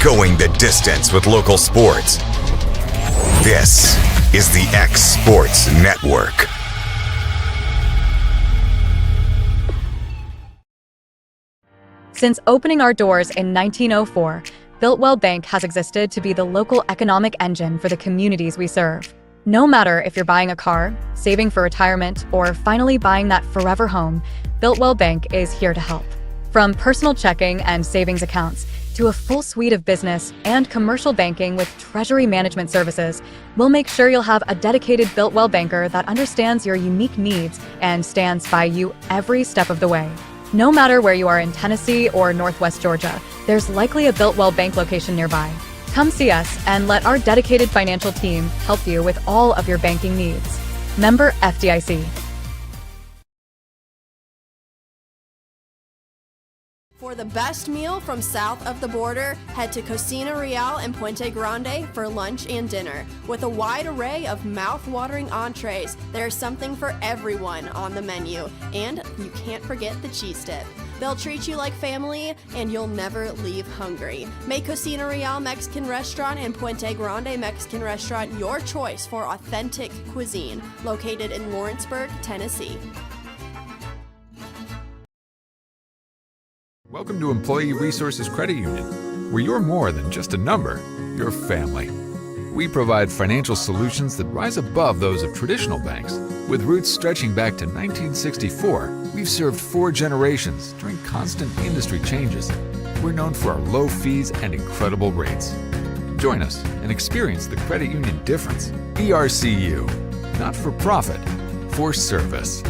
going the distance with local sports. This is the X Sports Network. Since opening our doors in 1904, Builtwell Bank has existed to be the local economic engine for the communities we serve. No matter if you're buying a car, saving for retirement, or finally buying that forever home, Builtwell Bank is here to help. From personal checking and savings accounts to a full suite of business and commercial banking with treasury management services, we'll make sure you'll have a dedicated Builtwell banker that understands your unique needs and stands by you every step of the way. No matter where you are in Tennessee or Northwest Georgia, there's likely a Builtwell Bank location nearby. Come see us and let our dedicated financial team help you with all of your banking needs. Member FDIC. For the best meal from south of the border, head to Cocina Real in Puente Grande for lunch and dinner. With a wide array of mouth-watering entrees, there's something for everyone on the menu. And you can't forget the cheese dip. They'll treat you like family, and you'll never leave hungry. Make Cocina Real Mexican Restaurant and Puente Grande Mexican Restaurant your choice for authentic cuisine, located in Lawrenceburg, Tennessee. Welcome to Employee Resources Credit Union, where you're more than just a number, you're family. We provide financial solutions that rise above those of traditional banks. With roots stretching back to 1964, we've served 4 generations during constant industry changes. We're known for our low fees and incredible rates. Join us and experience the credit union difference. ERCU, not for profit, for service.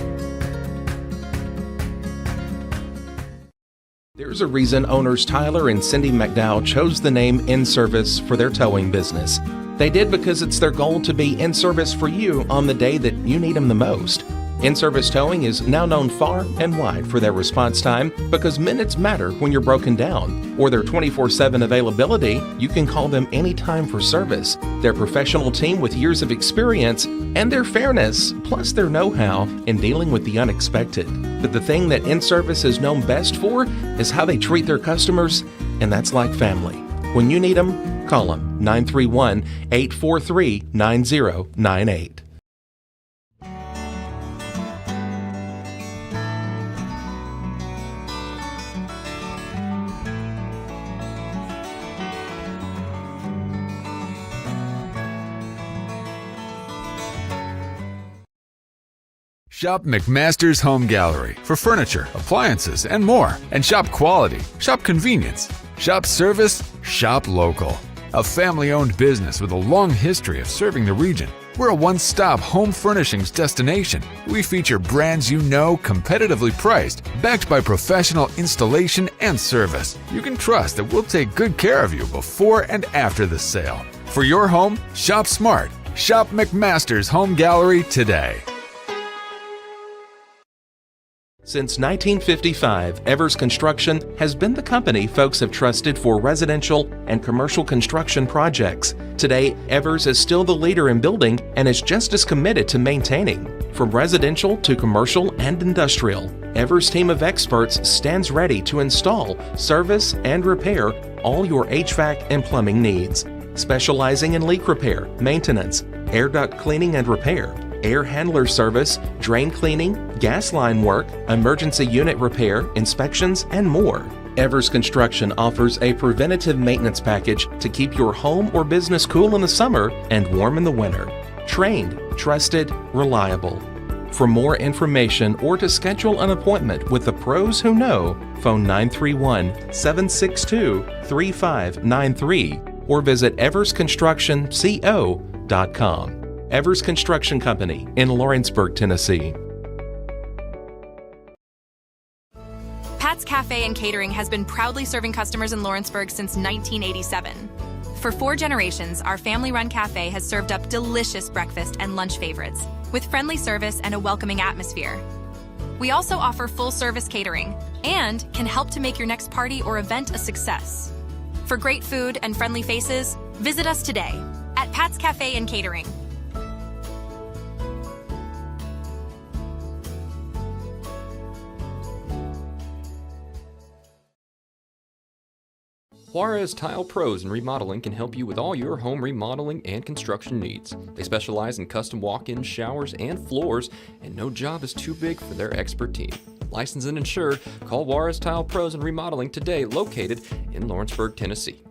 There's a reason owners Tyler and Cindy McDowell chose the name In Service for their towing business. They did because it's their goal to be in service for you on the day that you need them the most. In Service Towing is now known far and wide for their response time because minutes matter when you're broken down. Or their 24/7 availability, you can call them anytime for service. Their professional team with years of experience and their fairness, plus their know-how in dealing with the unexpected. But the thing that In Service is known best for is how they treat their customers, and that's like family. When you need them, call them 931-843-9098. Shop McMaster's Home Gallery for furniture, appliances, and more. And shop quality, shop convenience, shop service, shop local. A family-owned business with a long history of serving the region. We're a one-stop home furnishings destination. We feature brands you know, competitively priced, backed by professional installation and service. You can trust that we'll take good care of you before and after the sale. For your home, shop smart. Shop McMaster's Home Gallery today. Since 1955, Evers Construction has been the company folks have trusted for residential and commercial construction projects. Today, Evers is still the leader in building and is just as committed to maintaining. From residential to commercial and industrial, Evers' team of experts stands ready to install, service, and repair all your HVAC and plumbing needs. Specializing in leak repair, maintenance, air duct cleaning and repair, air handler service, drain cleaning, gas line work, emergency unit repair, inspections, and more. Evers Construction offers a preventative maintenance package to keep your home or business cool in the summer and warm in the winter. Trained, trusted, reliable. For more information or to schedule an appointment with the pros who know, phone 931-762-3593 or visit eversconstructionco.com. Evers Construction Company in Lawrenceburg, Tennessee. Pat's Cafe and Catering has been proudly serving customers in Lawrenceburg since 1987. For 4 generations, our family-run cafe has served up delicious breakfast and lunch favorites with friendly service and a welcoming atmosphere. We also offer full-service catering and can help to make your next party or event a success. For great food and friendly faces, visit us today at Pat's Cafe and Catering. Juarez Tile Pros and Remodeling can help you with all your home remodeling and construction needs. They specialize in custom walk-in showers and floors, and no job is too big for their expert team. Licensed and insured, call Juarez Tile Pros and Remodeling today, located in Lawrenceburg, Tennessee.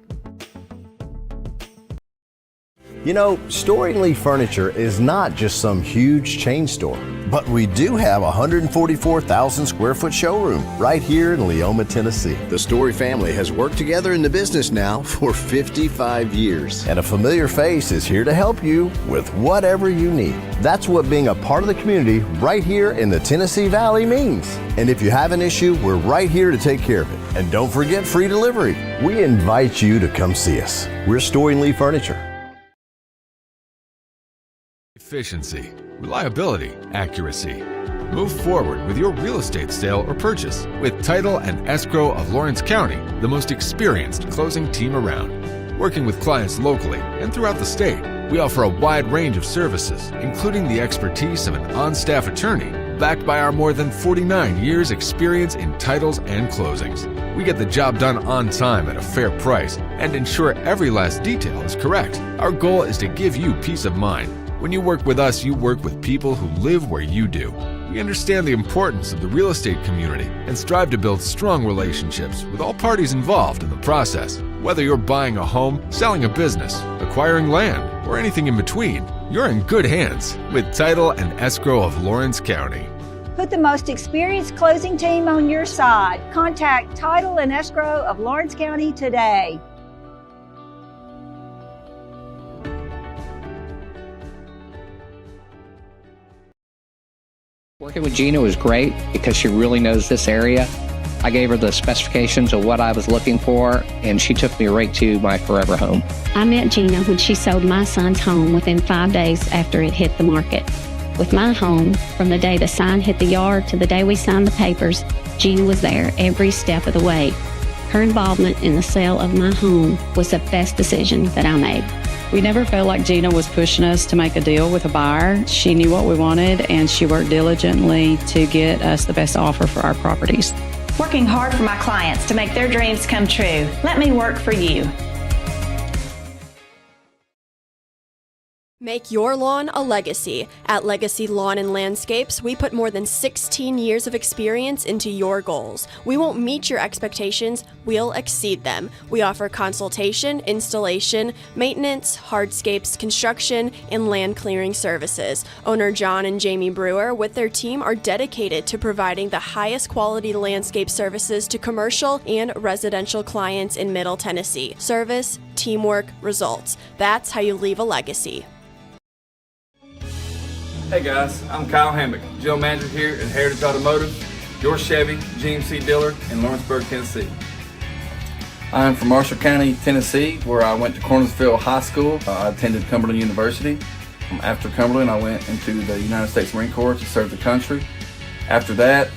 You know, Story & Lee Furniture is not just some huge chain store, but we do have a 144,000 square foot showroom right here in Leoma, Tennessee. The Story family has worked together in the business now for 55 years. And a familiar face is here to help you with whatever you need. That's what being a part of the community right here in the Tennessee Valley means. And if you have an issue, we're right here to take care of it. And don't forget free delivery. We invite you to come see us. We're Story & Lee Furniture. Efficiency, reliability, accuracy. Move forward with your real estate sale or purchase with Title and Escrow of Lawrence County, the most experienced closing team around. Working with clients locally and throughout the state, we offer a wide range of services, including the expertise of an on-staff attorney, backed by our more than 49 years experience in titles and closings. We get the job done on time at a fair price and ensure every last detail is correct. Our goal is to give you peace of mind. When you work with us, you work with people who live where you do. We understand the importance of the real estate community and strive to build strong relationships with all parties involved in the process. Whether you're buying a home, selling a business, acquiring land, or anything in between, you're in good hands with Title and Escrow of Lawrence County. Put the most experienced closing team on your side. Contact Title and Escrow of Lawrence County today. Working with Gina was great because she really knows this area. I gave her the specifications of what I was looking for, and she took me right to my forever home. I met Gina when she sold my son's home within 5 days after it hit the market. With my home, from the day the sign hit the yard to the day we signed the papers, Gina was there every step of the way. Her involvement in the sale of my home was the best decision that I made. We never felt like Gina was pushing us to make a deal with a buyer. She knew what we wanted, and she worked diligently to get us the best offer for our properties. Working hard for my clients to make their dreams come true. Let me work for you. Make your lawn a legacy. At Legacy Lawn and Landscapes, we put more than 16 years of experience into your goals. We won't meet your expectations, we'll exceed them. We offer consultation, installation, maintenance, hardscapes, construction, and land clearing services. Owner John and Jamie Brewer with their team are dedicated to providing the highest quality landscape services to commercial and residential clients in Middle Tennessee. Service, teamwork, results. That's how you leave a legacy. Hey guys, I'm Kyle Hammock, General Manager here at Heritage Automotive, your Chevy GMC dealer in Lawrenceburg, Tennessee. I'm from Marshall County, Tennessee, where I went to Cornersville High School. I attended Cumberland University. After Cumberland, I went into the United States Marine Corps to serve the country. After that,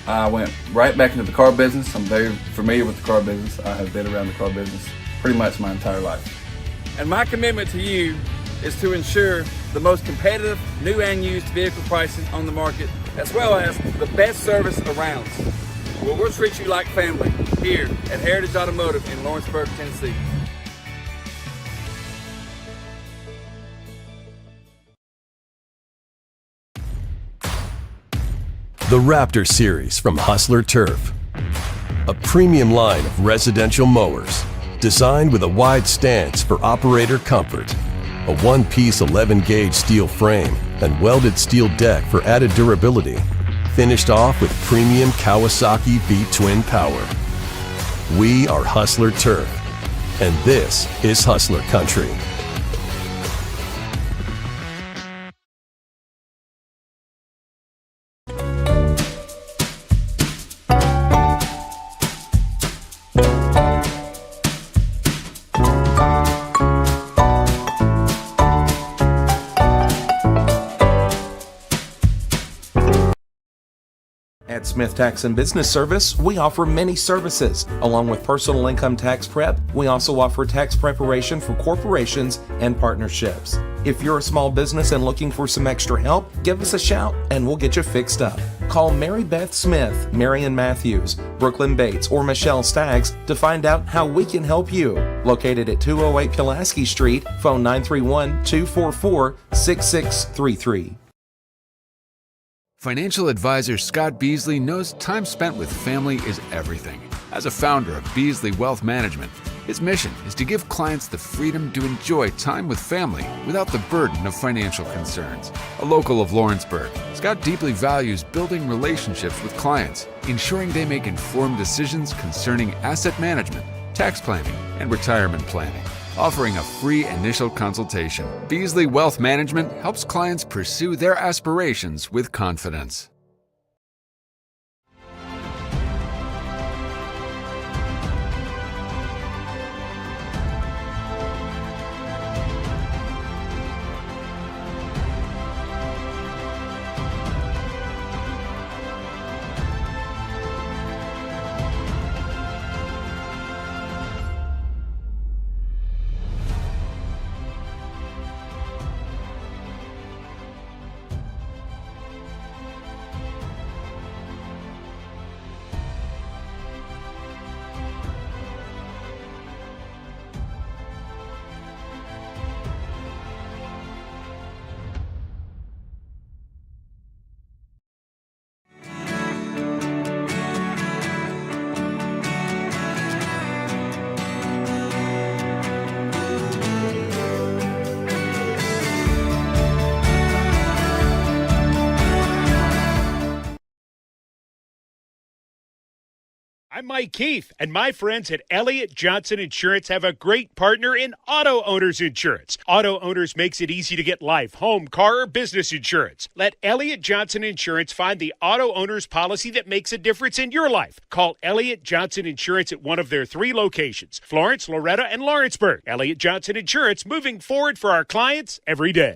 I went right back into the car business. I'm very familiar with the car business. I have been around the car business pretty much my entire life. And my commitment to you is to ensure the most competitive new and used vehicle prices on the market, as well as the best service around. Well, we'll treat you like family here at Heritage Automotive in Lawrenceburg, Tennessee. The Raptor Series from Hustler Turf. A premium line of residential mowers designed with a wide stance for operator comfort. A one-piece 11-gauge steel frame and welded steel deck for added durability. Finished off with premium Kawasaki V-twin power. We are Hustler Turf, and this is Hustler Country. At Smith Tax and Business Service, we offer many services. Along with personal income tax prep, we also offer tax preparation for corporations and partnerships. If you're a small business and looking for some extra help, give us a shout and we'll get you fixed up. Call Mary Beth Smith, Marion Matthews, Brooklyn Bates, or Michelle Staggs to find out how we can help you. Located at 208 Pulaski Street, phone 931-244-6633. Financial advisor Scott Beasley knows time spent with family is everything. As a founder of Beasley Wealth Management, his mission is to give clients the freedom to enjoy time with family without the burden of financial concerns. A local of Lawrenceburg, Scott deeply values building relationships with clients, ensuring they make informed decisions concerning asset management, tax planning, and retirement planning. Offering a free initial consultation, Beasley Wealth Management helps clients pursue their aspirations with confidence. I'm Mike Keith, and my friends at Elliott Johnson Insurance have a great partner in Auto Owners Insurance. Auto Owners makes it easy to get life, home, car, or business insurance. Let Elliott Johnson Insurance find the Auto Owners policy that makes a difference in your life. Call Elliott Johnson Insurance at one of their 3 locations, Florence, Loretta, and Lawrenceburg. Elliott Johnson Insurance, moving forward for our clients every day.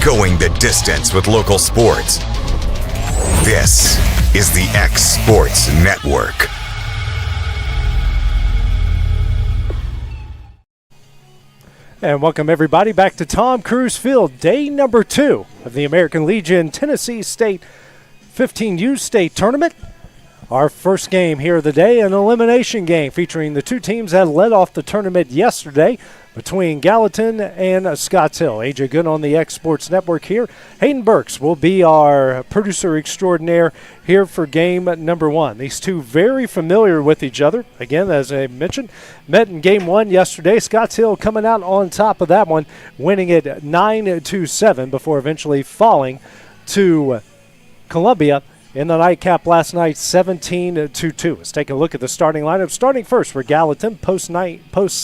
Going the distance with local sports. This is the X Sports Network. And welcome everybody back to Tom Cruise Field, day number 2 of the American Legion Tennessee State 15U State Tournament. Our first game here of the day, an elimination game featuring the 2 teams that led off the tournament yesterday between Gallatin and Scotts Hill. AJ Good on the X Sports Network here. Hayden Burks will be our producer extraordinaire here for game number 1. These two very familiar with each other. Again, as I mentioned, met in game 1 yesterday. Scotts Hill coming out on top of that one, winning it 9-7 before eventually falling to Columbia in the nightcap last night, 17-2. Let's take a look at the starting lineup. Starting first for Gallatin, post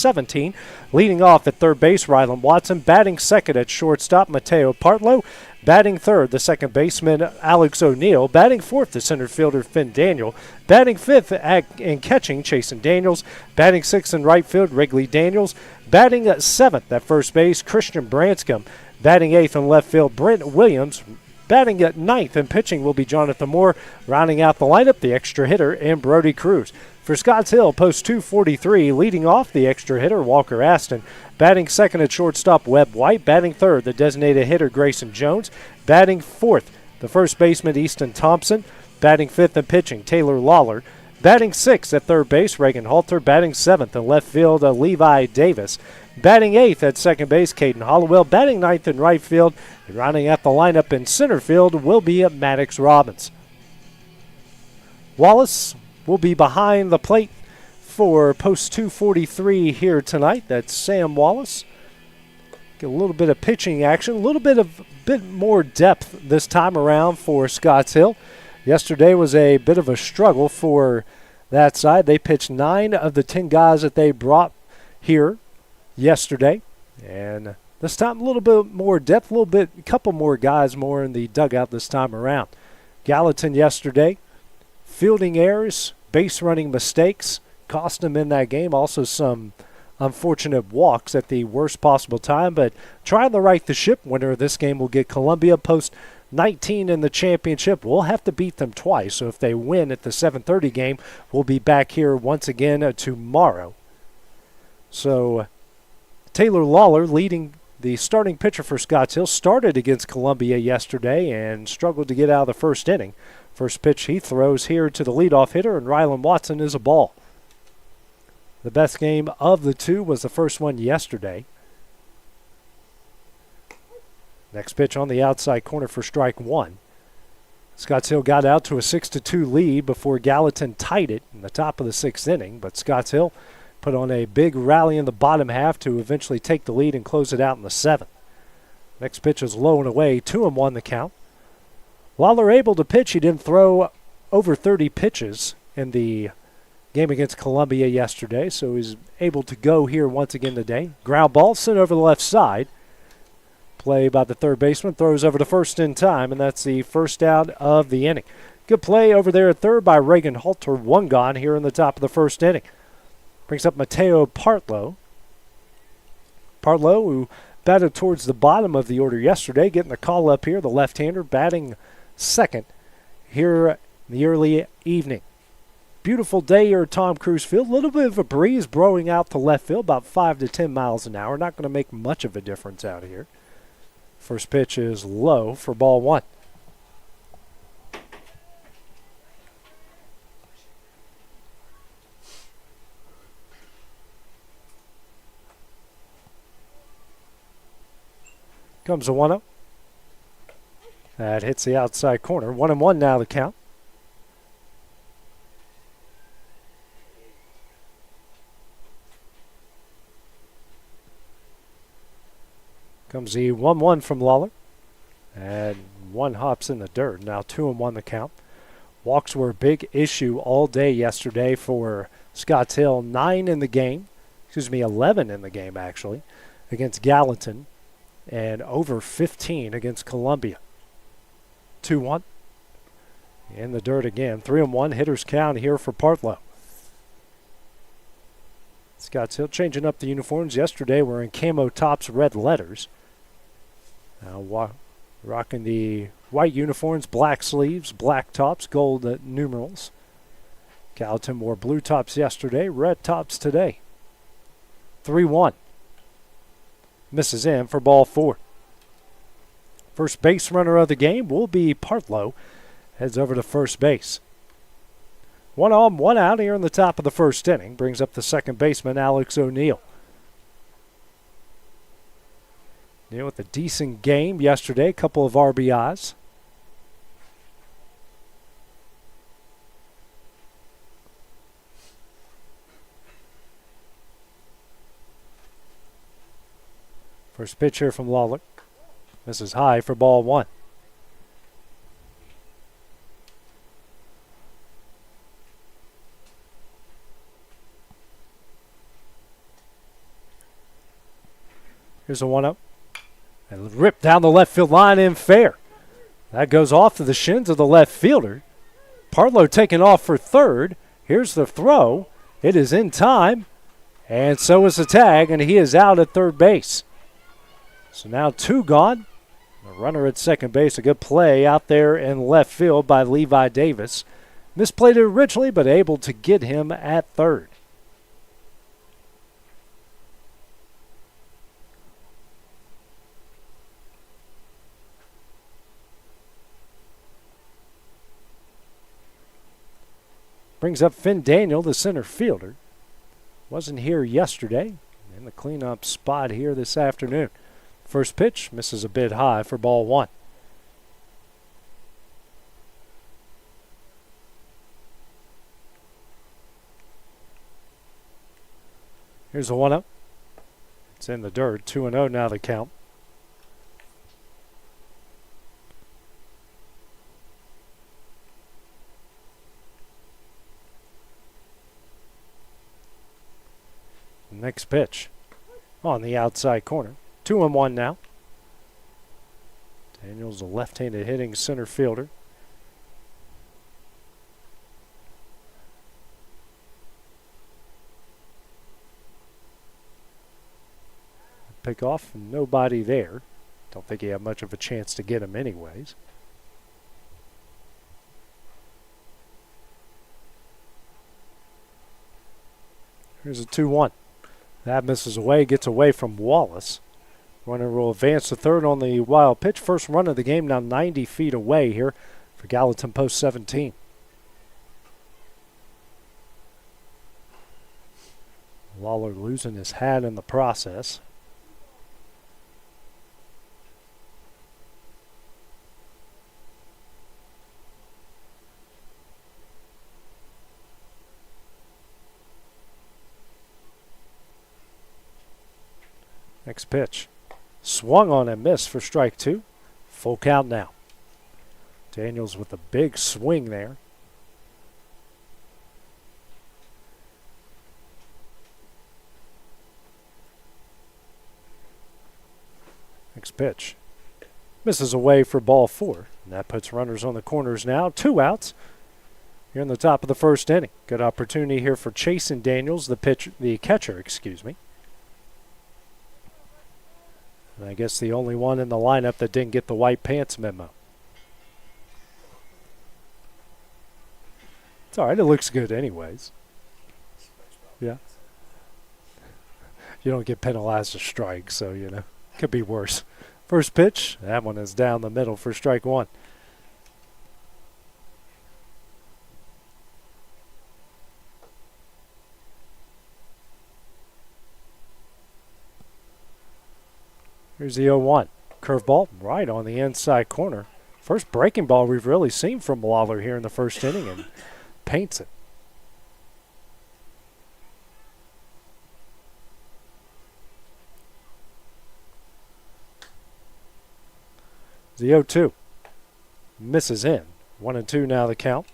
17. Leading off at third base, Rylan Watson. Batting second at shortstop, Mateo Partlow. Batting third, the second baseman, Alex O'Neill. Batting fourth, the center fielder, Finn Daniel. Batting fifth and catching, Chasen Daniels. Batting sixth in right field, Wrigley Daniels. Batting seventh at first base, Christian Branscombe. Batting eighth in left field, Brent Williams. Batting at ninth and pitching will be Jonathan Moore. Rounding out the lineup, the extra hitter, and Brody Cruz. For Scotts Hill, post 243, leading off the extra hitter, Walker Aston. Batting second at shortstop, Webb White. Batting third, the designated hitter, Grayson Jones. Batting fourth, the first baseman, Easton Thompson. Batting fifth and pitching, Taylor Lawler. Batting sixth at third base, Reagan Halter. Batting seventh in left field, Levi Davis. Batting eighth at second base, Caden Hollowell. Batting ninth in right field. And rounding out the lineup in center field will be Maddox Robbins. Wallace will be behind the plate for post 243 here tonight. That's Sam Wallace. Get a little bit of pitching action, a little bit more depth this time around for Scotts Hill. Yesterday was a bit of a struggle for that side. They pitched 9 of the 10 guys that they brought here yesterday. And this time a little bit more depth, a couple more guys more in the dugout this time around. Gallatin yesterday, fielding errors, base running mistakes cost him in that game. Also some unfortunate walks at the worst possible time, but trying to right the ship. Winner of this game will get Columbia. Post 19 in the championship. We'll have to beat them twice, so if they win at the 7:30 game, we'll be back here once again tomorrow. So Taylor Lawler, leading the starting pitcher for Scotts Hill, started against Columbia yesterday and struggled to get out of the first inning. First pitch he throws here to the leadoff hitter, and Rylan Watson is a ball. The best game of the two was the first one yesterday. Next pitch on the outside corner for strike one. Scotts Hill got out to a 6-2 lead before Gallatin tied it in the top of the 6th inning, but Scotts Hill put on a big rally in the bottom half to eventually take the lead and close it out in the 7th. Next pitch is low and away, 2-1 the count. Lawler able to pitch. He didn't throw over 30 pitches in the game against Columbia yesterday, so he's able to go here once again today. Ground ball sent over the left side. Play by the third baseman, throws over to first in time, and that's the first out of the inning. Good play over there at third by Reagan Halter. One gone here in the top of the first inning. Brings up Mateo Partlow. Partlow, who batted towards the bottom of the order yesterday, getting the call up here. The left-hander batting second here in the early evening. Beautiful day here at Tom Cruise Field. A little bit of a breeze blowing out to left field, about 5 to 10 miles an hour. Not going to make much of a difference out here. First pitch is low for ball one. Comes a 1-0. That hits the outside corner. 1-1 now the count. Comes the 1-1 from Lawler. And one hops in the dirt. Now 2-1 the count. Walks were a big issue all day yesterday for Scotts Hill. 11 in the game actually, against Gallatin. And over 15 against Columbia. 2-1. In the dirt again. 3-1 hitters count here for Partlow. Scotts Hill changing up the uniforms. Yesterday were in camo tops, red letters. Now rocking the white uniforms, black sleeves, black tops, gold numerals. Gallatin wore blue tops yesterday, red tops today. 3-1. Misses in for ball four. First base runner of the game will be Partlow. Heads over to first base. 1 on, 1 out here in the top of the first inning. Brings up the second baseman, Alex O'Neill. O'Neill with a decent game yesterday. A couple of RBIs. First pitch here from Lawler. This is high for ball one. Here's a 1-0. And ripped down the left field line in fair. That goes off to the shins of the left fielder. Partlow taking off for third. Here's the throw. It is in time. And so is the tag, and he is out at third base. So now 2 gone. The runner at second base. A good play out there in left field by Levi Davis. Misplayed it originally, but able to get him at third. Brings up Finn Daniel, the center fielder. Wasn't here yesterday. In the cleanup spot here this afternoon. First pitch misses a bit high for ball one. Here's a 1-0. It's in the dirt. 2-0 now the count. Next pitch on the outside corner. 2-1 now. Daniel's a left-handed hitting center fielder. Pick off, nobody there. Don't think he had much of a chance to get him anyways. Here's a 2-1. That misses away, gets away from Wallace. Runner will advance to third on the wild pitch. First run of the game now 90 feet away here for Gallatin Post 17. Lawler losing his hat in the process. Next pitch. Swung on and missed for strike two. Full count now. Daniels with a big swing there. Next pitch. Misses away for ball four. And that puts runners on the corners now. 2 outs. Here in the top of the first inning. Good opportunity here for Chasen Daniels, the catcher. And I guess the only one in the lineup that didn't get the white pants memo. It's all right. It looks good anyways. Yeah. You don't get penalized a strike, so, could be worse. First pitch, that one is down the middle for strike one. Here's the 0-1. Curveball right on the inside corner. First breaking ball we've really seen from Lawler here in the first inning, and paints it. The 0-2. Misses in. 1-2 now the count.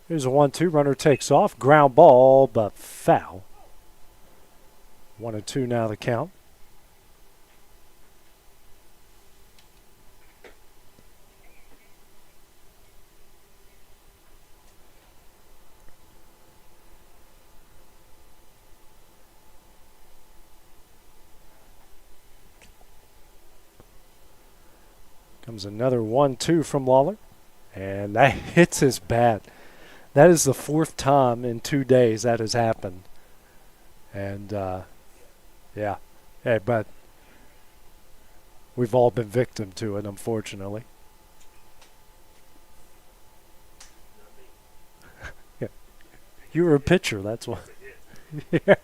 Here's a 1-2. Runner takes off. Ground ball, but foul. 1-2 now the count. Comes another 1-2 from Lawler. And that hits his bat. That is the 4th time in 2 days that has happened. And, yeah. Hey, but we've all been victim to it, unfortunately. Yeah. You were a pitcher, that's why. Yeah.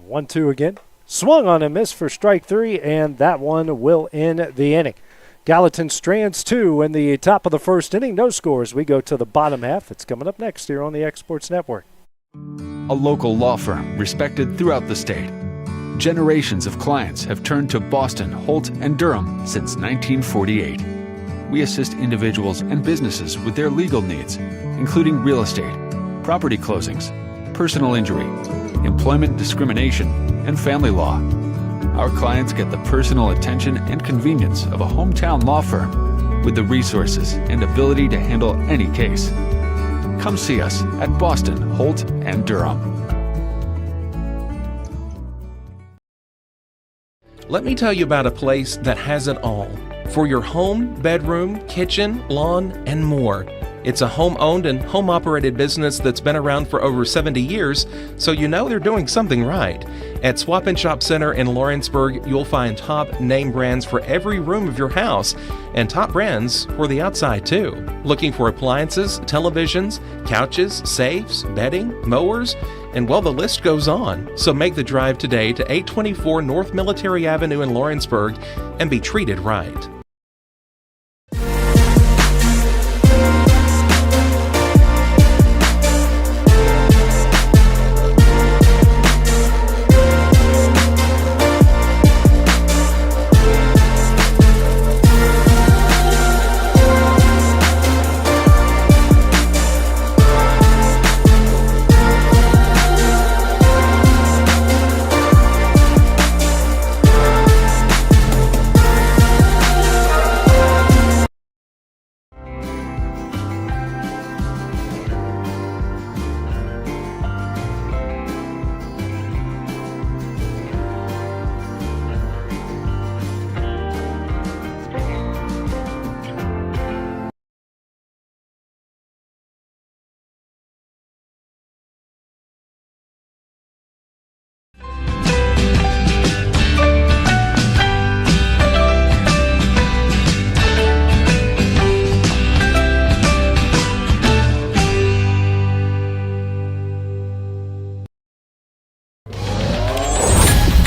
One, two again. Swung on and missed for strike three, and that one will end the inning. Gallatin Strands 2 in the top of the first inning. No scores. We go to the bottom half. It's coming up next here on the X Sports Network. A local law firm respected throughout the state. Generations of clients have turned to Boston, Holt, and Durham since 1948. We assist individuals and businesses with their legal needs, including real estate, property closings, personal injury, employment discrimination, and family law. Our clients get the personal attention and convenience of a hometown law firm with the resources and ability to handle any case. Come see us at Boston, Holt, and Durham. Let me tell you about a place that has it all for your home, bedroom, kitchen, lawn, and more. It's a home-owned and home-operated business that's been around for over 70 years, so you know they're doing something right. At Swap and Shop Center in Lawrenceburg, you'll find top name brands for every room of your house, and top brands for the outside too. Looking for appliances, televisions, couches, safes, bedding, mowers, and well, the list goes on. So make the drive today to 824 North Military Avenue in Lawrenceburg and be treated right.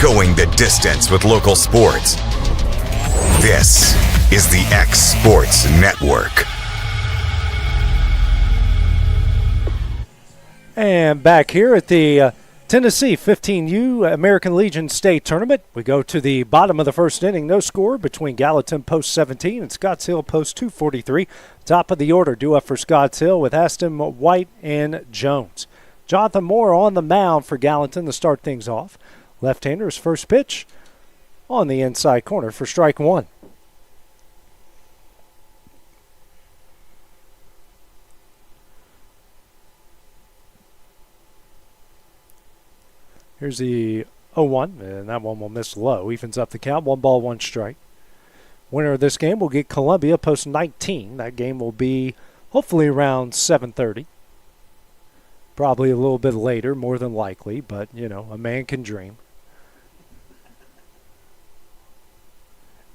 Going the distance with local sports. This is the X Sports Network. And back here at the Tennessee 15U American Legion State Tournament, we go to the bottom of the first inning. No score between Gallatin post 17 and Scotts Hill post 243. Top of the order due up for Scotts Hill with Aston, White, and Jones. Jonathan Moore on the mound for Gallatin to start things off. Left-hander's first pitch on the inside corner for strike one. Here's the 0-1, and that one will miss low. Evens up the count, 1 ball, 1 strike. Winner of this game will get Columbia post 19. That game will be hopefully around 7:30. Probably a little bit later, more than likely, but, you know, a man can dream.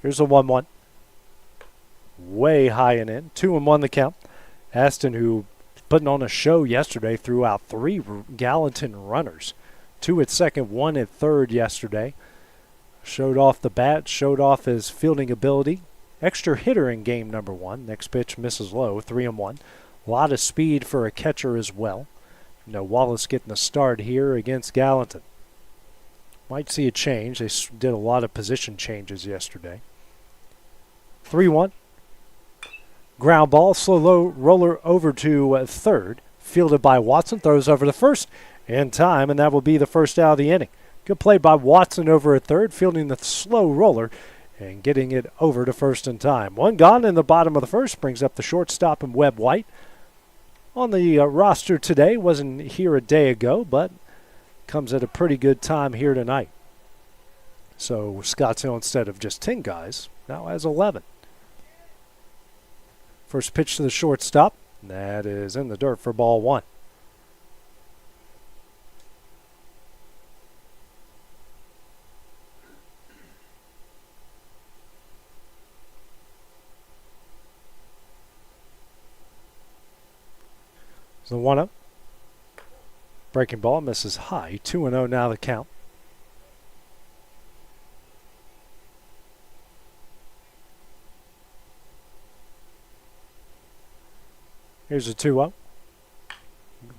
Here's a 1-1. Way high and in. 2-1 the count. Aston, who putting on a show yesterday, threw out 3 Gallatin runners. 2 at second, 1 at third yesterday. Showed off the bat, showed off his fielding ability. Extra hitter in game number 1. Next pitch misses low, 3-1. A lot of speed for a catcher as well. You know, Wallace getting the start here against Gallatin. Might see a change. They did a lot of position changes yesterday. 3-1. Ground ball, slow low roller over to third. Fielded by Watson, throws over to first in time, and that will be the first out of the inning. Good play by Watson over at third, fielding the slow roller and getting it over to first in time. 1 gone in the bottom of the first, brings up the shortstop and Webb White. On the roster today, wasn't here a day ago, but comes at a pretty good time here tonight. So Scotts Hill, instead of just 10 guys, now has 11. First pitch to the shortstop. That is in the dirt for ball 1. So 1-0. Breaking ball misses high. 2-0 now the count. Here's a 2-0.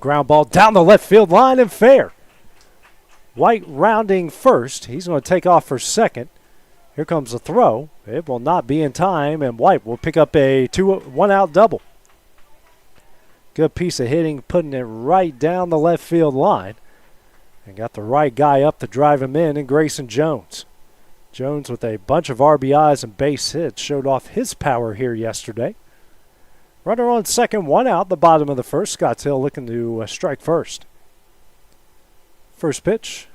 Ground ball down the left field line and fair. White rounding first. He's going to take off for second. Here comes the throw. It will not be in time, and White will pick up a 1-out double. Good piece of hitting, putting it right down the left field line. And got the right guy up to drive him in Grayson Jones. Jones with a bunch of RBIs and base hits showed off his power here yesterday. Runner on second, one out, the bottom of the first. Scotts Hill looking to strike first. First pitch,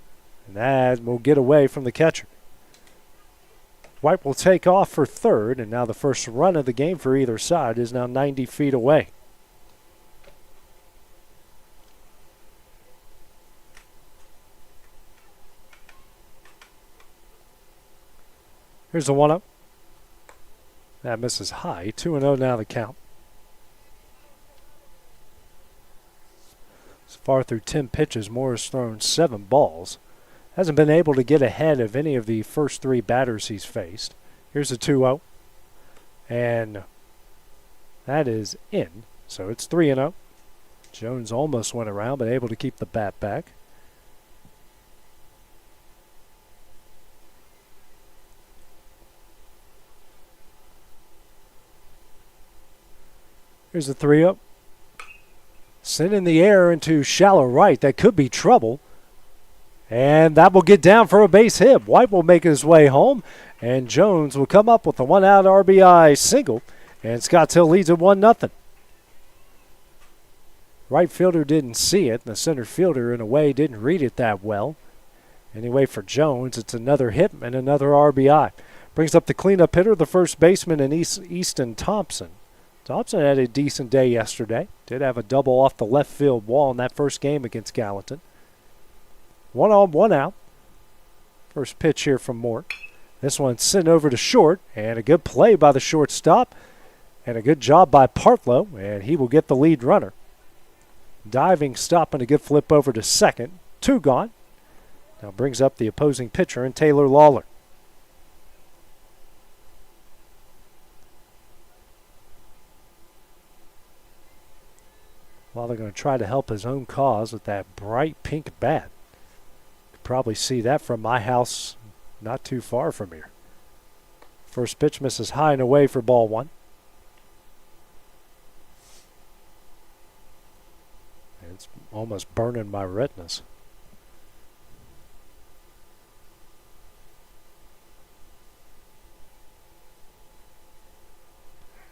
and that will get away from the catcher. White will take off for third, and now the first run of the game for either side is now 90 feet away. Here's the 1-0. That misses high. 2-0 now the count. So far through 10 pitches, Moore has thrown 7 balls. Hasn't been able to get ahead of any of the first 3 batters he's faced. Here's a 2-0. And that is in. So it's 3-0. Jones almost went around, but able to keep the bat back. Here's the 3-0. Sent in the air into shallow right. That could be trouble. And that will get down for a base hit. White will make his way home. And Jones will come up with a 1-out RBI single. And Scotts Hill leads at 1-0. Right fielder didn't see it. And the center fielder, in a way, didn't read it that well. Anyway, for Jones, it's another hit and another RBI. Brings up the cleanup hitter, the first baseman in Easton Thompson. Thompson had a decent day yesterday. Did have a double off the left field wall in that first game against Gallatin. 1 on, 1 out. First pitch here from Moore. This one sent over to short, and a good play by the shortstop, and a good job by Partlow, and he will get the lead runner. Diving stop and a good flip over to second. 2 gone. Now brings up the opposing pitcher and Taylor Lawler. Well, they're going to try to help his own cause with that bright pink bat. You could probably see that from my house not too far from here. First pitch misses high and away for ball 1. It's almost burning my retinas.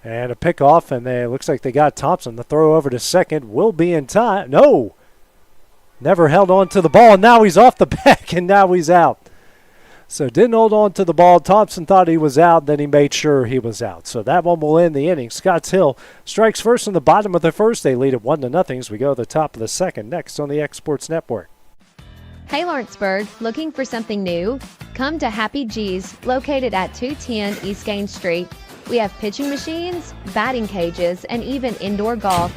And a pickoff, and it looks like they got Thompson. The throw over to second will be in time. No! Never held on to the ball, and now he's off the back, and now he's out. So didn't hold on to the ball. Thompson thought he was out, then he made sure he was out. So that one will end the inning. Scotts Hill strikes first in the bottom of the first. They lead at 1-0 as we go to the top of the second. Next on the X Sports Network. Hey Lawrenceburg, looking for something new? Come to Happy G's, located at 210 East Gaines Street. We have pitching machines, batting cages, and even indoor golf.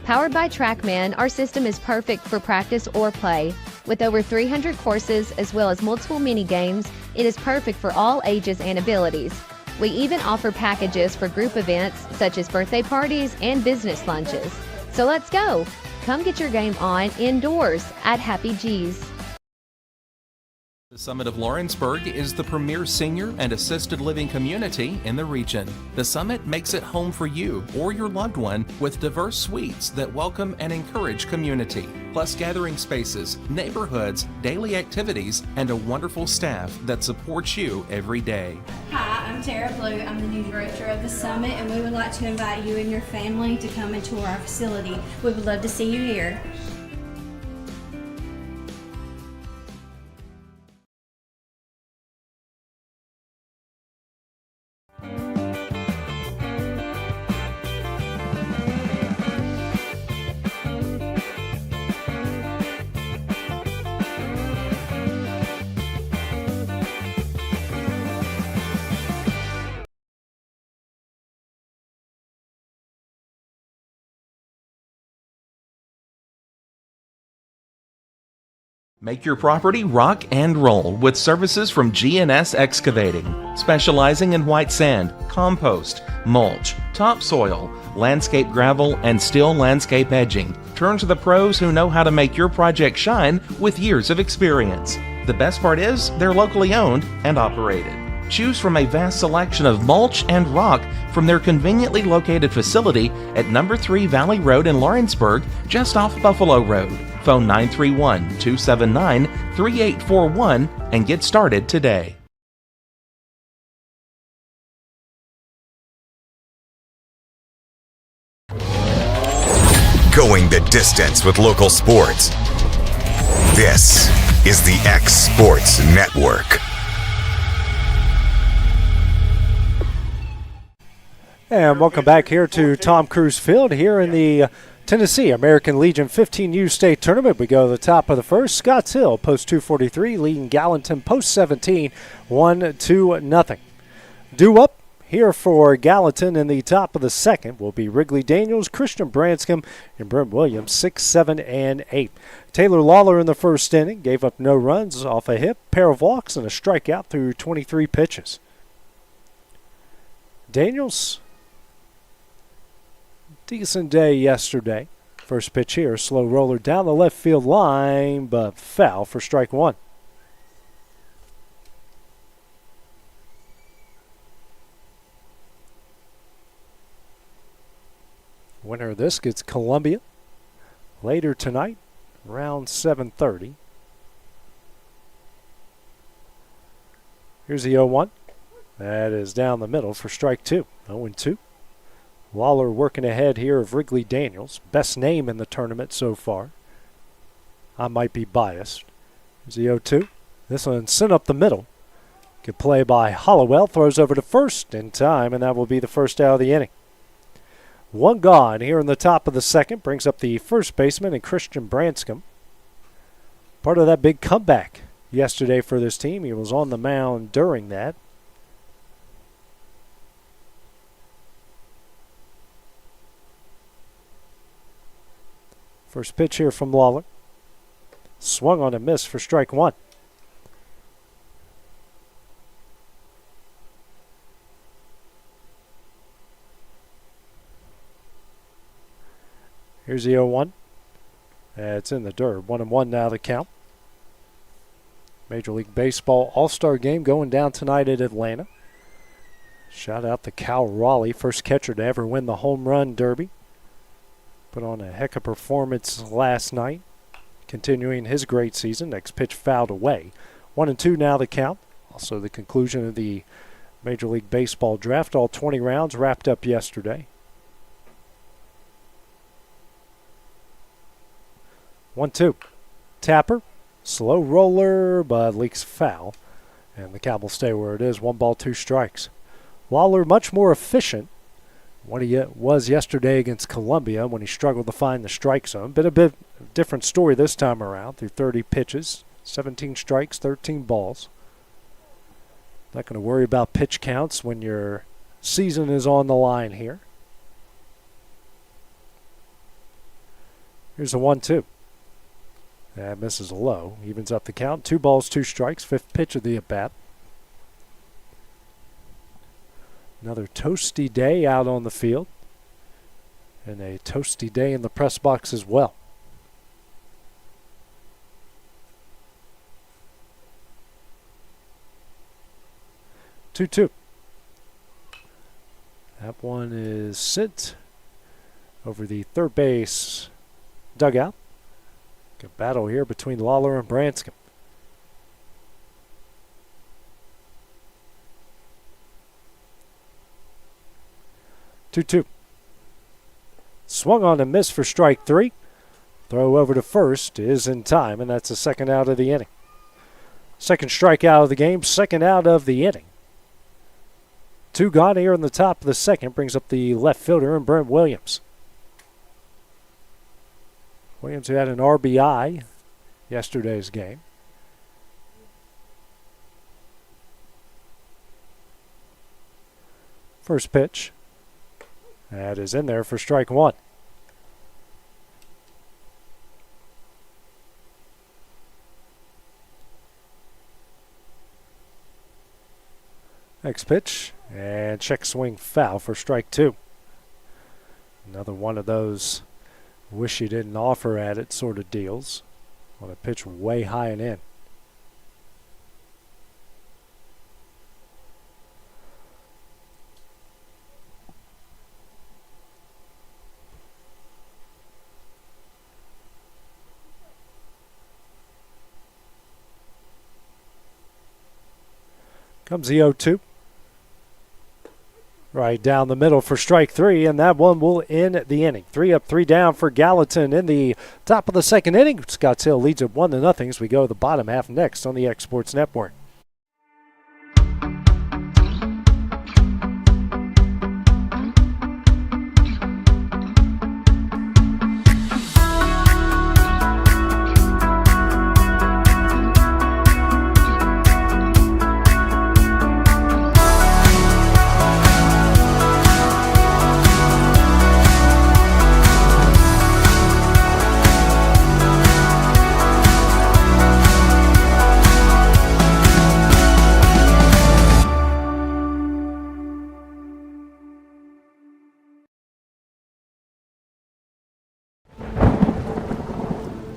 Powered by TrackMan, our system is perfect for practice or play. With over 300 courses as well as multiple mini games, it is perfect for all ages and abilities. We even offer packages for group events such as birthday parties and business lunches. So let's go. Come get your game on indoors at Happy G's. The Summit of Lawrenceburg is the premier senior and assisted living community in the region. The Summit makes it home for you or your loved one with diverse suites that welcome and encourage community, plus gathering spaces, neighborhoods, daily activities, and a wonderful staff that supports you every day. Hi, I'm Tara Blue. I'm the new director of the Summit, and we would like to invite you and your family to come and tour our facility. We would love to see you here. Make your property rock and roll with services from G&S Excavating, specializing in white sand, compost, mulch, topsoil, landscape gravel, and steel landscape edging. Turn to the pros who know how to make your project shine with years of experience. The best part is they're locally owned and operated. Choose from a vast selection of mulch and rock from their conveniently located facility at number 3 Valley Road in Lawrenceburg, just off Buffalo Road. Phone 931-279-3841 and get started today. Going the distance with local sports. This is the X Sports Network. And welcome back here to Tom Cruise Field here in the Tennessee American Legion 15U State Tournament. We go to the top of the first. Scotts Hill, post 243, leading Gallatin, post 17, 1-2. Due up here for Gallatin in the top of the second will be Wrigley Daniels, Christian Branscombe, and Brent Williams, 6, 7, and 8. Taylor Lawler in the first inning gave up no runs off a hit, pair of walks, and a strikeout through 23 pitches. Daniels, decent day yesterday. First pitch here, slow roller down the left field line, but foul for strike one. Winner of this gets Columbia later tonight, around 7:30. Here's the 0-1. That is down the middle for strike two. 0-2. Lawler working ahead here of Wrigley Daniels. Best name in the tournament so far. I might be biased. Here's the 0-2. This one sent up the middle. Good play by Hollowell. Throws over to first in time, and that will be the first out of the inning. One gone here in the top of the second. Brings up the first baseman and Christian Branscombe. Part of that big comeback yesterday for this team. He was on the mound during that. First pitch here from Lawler. Swung on and missed for strike one. Here's the 0-1. It's in the dirt. 1-1 now the count. Major League Baseball All-Star Game going down tonight at Atlanta. Shout out to Cal Raleigh, first catcher to ever win the Home Run Derby. Put on a heck of a performance last night, continuing his great season. Next pitch fouled away. 1-2 now the count. Also the conclusion of the Major League Baseball draft. All 20 rounds wrapped up yesterday. 1-2. Tapper, slow roller, but leaks foul. And the count will stay where it is. 1 ball, 2 strikes. Lawler much more efficient what he was yesterday against Columbia when he struggled to find the strike zone. Been a bit different story this time around through 30 pitches, 17 strikes, 13 balls. Not going to worry about pitch counts when your season is on the line here. Here's a 1-2. That misses low. Evens up the count. 2 balls, 2 strikes. Fifth pitch of the at-bat. Another toasty day out on the field. And a toasty day in the press box as well. Two. That one is sent over the third base dugout. Good battle here between Lawler and Branscombe. Two. Swung on and missed for strike three. Throw over to first is in time, and that's the second out of the inning. Second strikeout of the game, second out of the inning. 2 gone here in the top of the second. Brings up the left fielder and Brent Williams. Williams, who had an RBI yesterday's game. First pitch. That is in there for strike one. Next pitch. And check swing foul for strike two. Another one of those wish you didn't offer at it sort of deals. On a pitch way high and in. Comes the 0-2. Right down the middle for strike three, and that one will end the inning. 3 up, 3 down for Gallatin in the top of the second inning. Scotts Hill leads it 1-0 as we go to the bottom half next on the X Sports Network.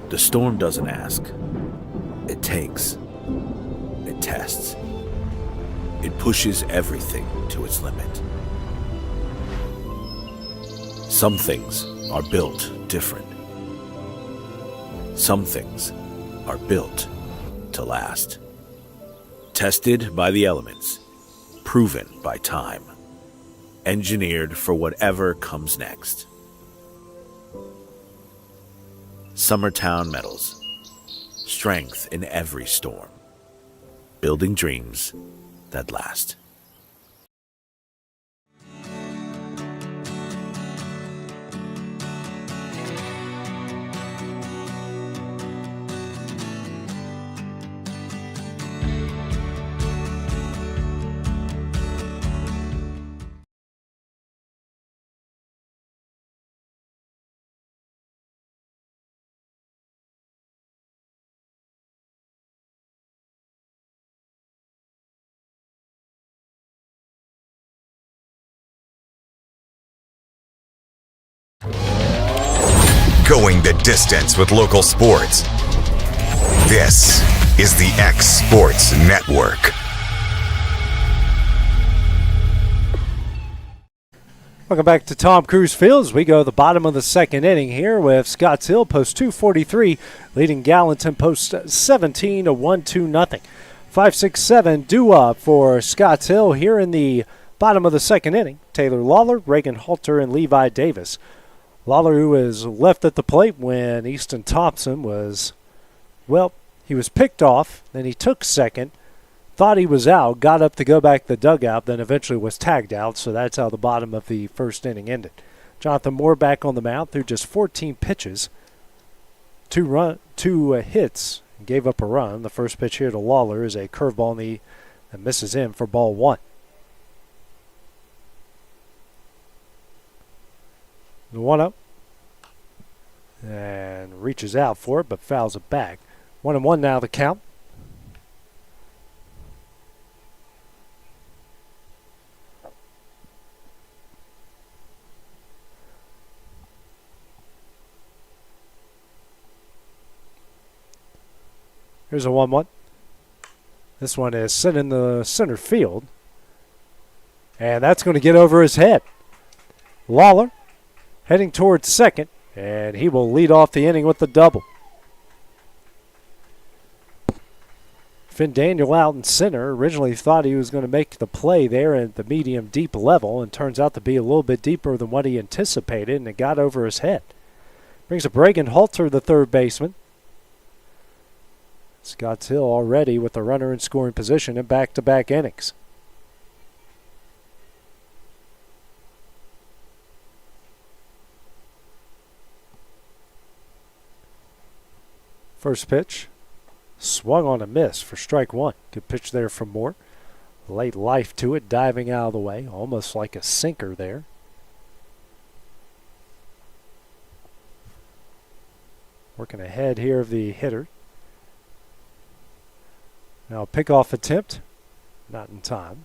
The storm doesn't ask. It takes. It tests. It pushes everything to its limit. Some things are built different. Some things are built to last. Tested by the elements. Proven by time. Engineered for whatever comes next. Summertown Metals. Strength in every storm. Building dreams that last. Going the distance with local sports. This is the X Sports Network. Welcome back to Tom Cruise Field as we go to the bottom of the second inning here with Scotts Hill post 243 leading Gallatin post 17 a 1-2-0. 5-6-7 due up for Scotts Hill here in the bottom of the second inning. Taylor Lawler, Reagan Halter, and Levi Davis. Lawler, who was left at the plate when Easton Thompson was, well, he was picked off, then he took second, thought he was out, got up to go back to the dugout, then eventually was tagged out, so that's how the bottom of the first inning ended. Jonathan Moore back on the mound through just 14 pitches, two hits, and gave up a run. The first pitch here to Lawler is a curveball that misses him for ball one. The 1-0. And reaches out for it, but fouls it back. 1-1 now the count. Here's a 1-1. This one is sent in the center field. And that's going to get over his head. Lawler heading towards second, and he will lead off the inning with the double. Finn Daniel out in center. Originally thought he was going to make the play there at the medium deep level, and turns out to be a little bit deeper than what he anticipated, and it got over his head. Brings up Reagan Halter, the third baseman. Scotts Hill already with the runner in scoring position in back-to-back innings. First pitch, swung on a miss for strike one. Good pitch there from Moore. Late life to it, diving out of the way, almost like a sinker there. Working ahead here of the hitter. Now a pickoff attempt, not in time.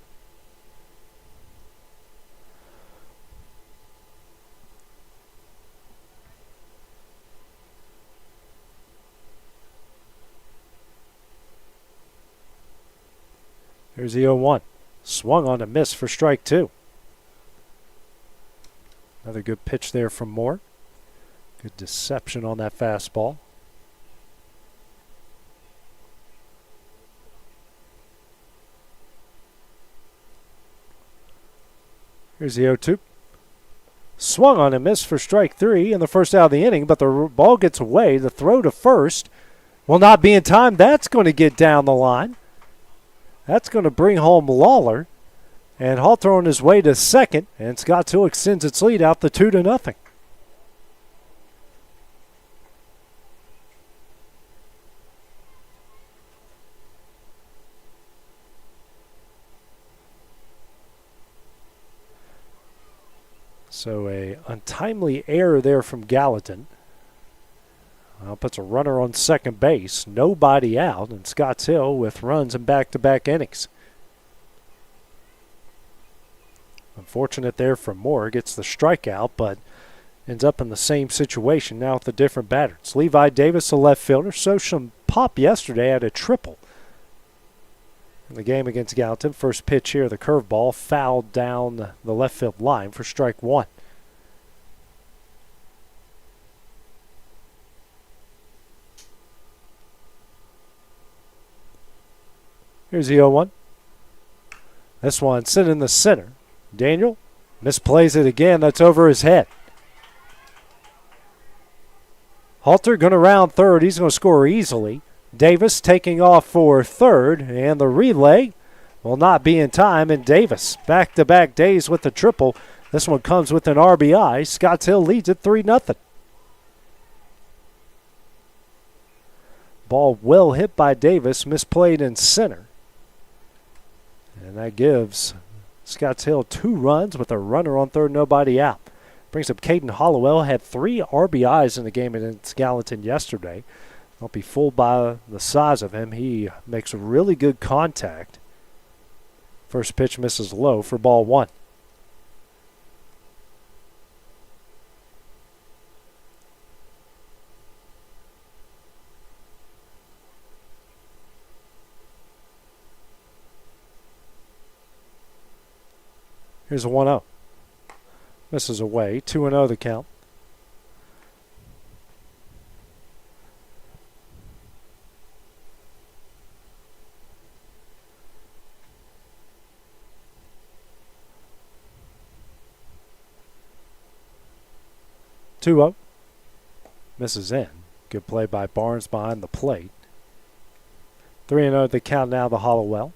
Here's the 0-1. Swung on a miss for strike two. Another good pitch there from Moore. Good deception on that fastball. Here's the 0-2. Swung on and missed for strike 3 in the first out of the inning, but the ball gets away. The throw to first will not be in time. That's going to get down the line. That's going to bring home Lawler. And Halter on his way to second, and Scotts Hill extends its lead out to 2-0. So a untimely error there from Gallatin. Puts a runner on second base, nobody out, and Scotts Hill with runs in back-to-back innings. Unfortunate there for Moore, gets the strikeout, but ends up in the same situation now with a different batter. It's Levi Davis, the left fielder, showed some pop yesterday at a triple in the game against Gallatin. First pitch here, the curveball fouled down the left field line for strike 1. Here's the 0-1. This one sent in the center. Daniel misplays it again. That's over his head. Halter going to round third. He's going to score easily. Davis taking off for third, and the relay will not be in time. And Davis back-to-back days with the triple. This one comes with an RBI. Scotts Hill leads it 3-0. Ball well hit by Davis, misplayed in center. And that gives Scotts Hill 2 runs with a runner on third, nobody out. Brings up Caden Hollowell, had 3 RBIs in the game against Gallatin yesterday. Don't be fooled by the size of him. He makes really good contact. First pitch misses low for ball 1. Here's a 1-0. Misses away. 2-0 the count. Misses in. Good play by Barnes behind the plate. 3-0 the count now to Hollowell.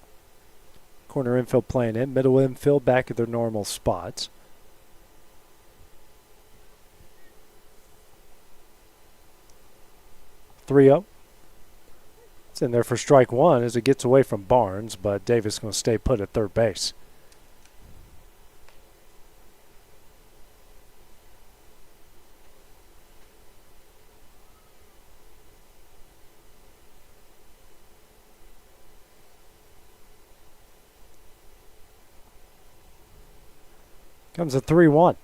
Corner infield playing in. Middle infield back at their normal spots. It's in there for strike 1 as it gets away from Barnes, but Davis is going to stay put at third base. Comes a 3-1.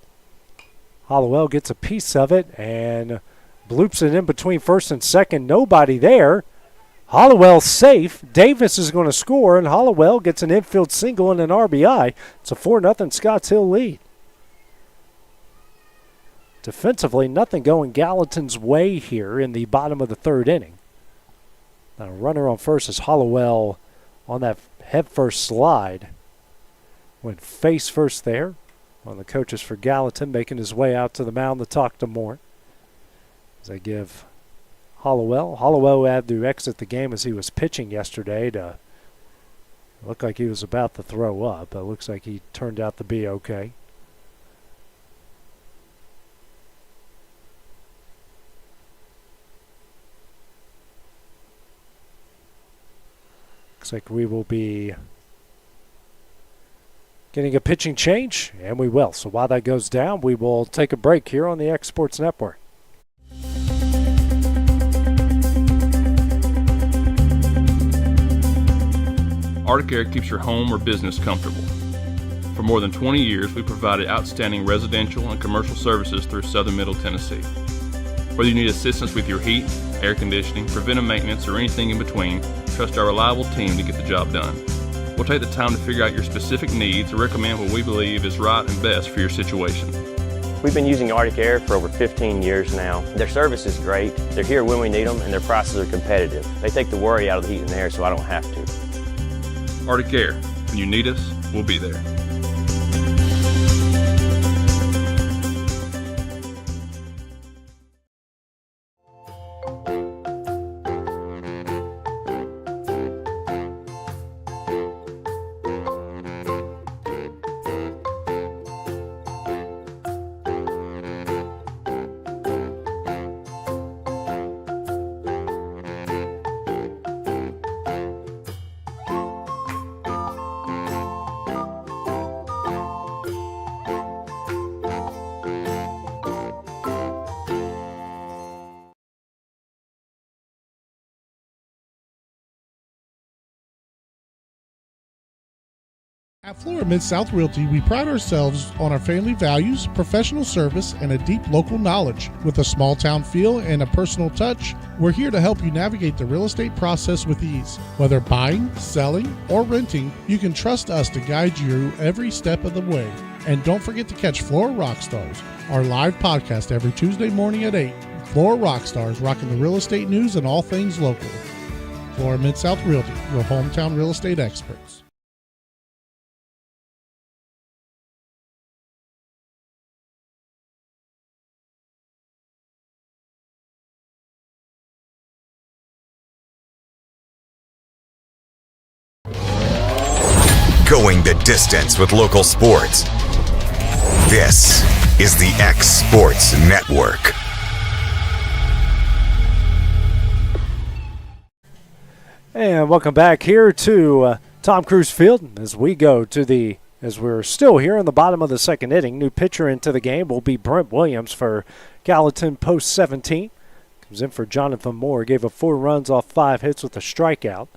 Hollowell gets a piece of it and bloops it in between first and second. Nobody there. Hollowell safe. Davis is going to score, and Hollowell gets an infield single and an RBI. It's a 4-0 Scotts Hill lead. Defensively, nothing going Gallatin's way here in the bottom of the third inning. Now, runner on first is Hollowell on that head-first slide. Went face first there. One of the coaches for Gallatin making his way out to the mound to talk to Moore. As they give Hollowell had to exit the game as he was pitching yesterday to look like he was about to throw up, but it looks like he turned out to be okay. Looks like we will be getting a pitching change, and we will. So while that goes down, we will take a break here on the X Sports Network. Arctic Air keeps your home or business comfortable. For more than 20 years, we've provided outstanding residential and commercial services through Southern Middle Tennessee. Whether you need assistance with your heat, air conditioning, preventive maintenance, or anything in between, trust our reliable team to get the job done. We'll take the time to figure out your specific needs and recommend what we believe is right and best for your situation. We've been using Arctic Air for over 15 years now. Their service is great, they're here when we need them, and their prices are competitive. They take the worry out of the heat and air so I don't have to. Arctic Air, when you need us, we'll be there. At Florida Mid-South Realty, we pride ourselves on our family values, professional service, and a deep local knowledge. With a small town feel and a personal touch, we're here to help you navigate the real estate process with ease. Whether buying, selling, or renting, you can trust us to guide you every step of the way. And don't forget to catch Florida Rockstars, our live podcast every Tuesday morning at 8. Florida Rockstars, rocking the real estate news and all things local. Florida Mid-South Realty, your hometown real estate experts. Going the distance with local sports. This is the X Sports Network. And welcome back here to Tom Cruise Field as we're still here in the bottom of the second inning. New pitcher into the game will be Brent Williams for Gallatin post 17. Comes in for Jonathan Moore. Gave up 4 runs off 5 hits with a strikeout.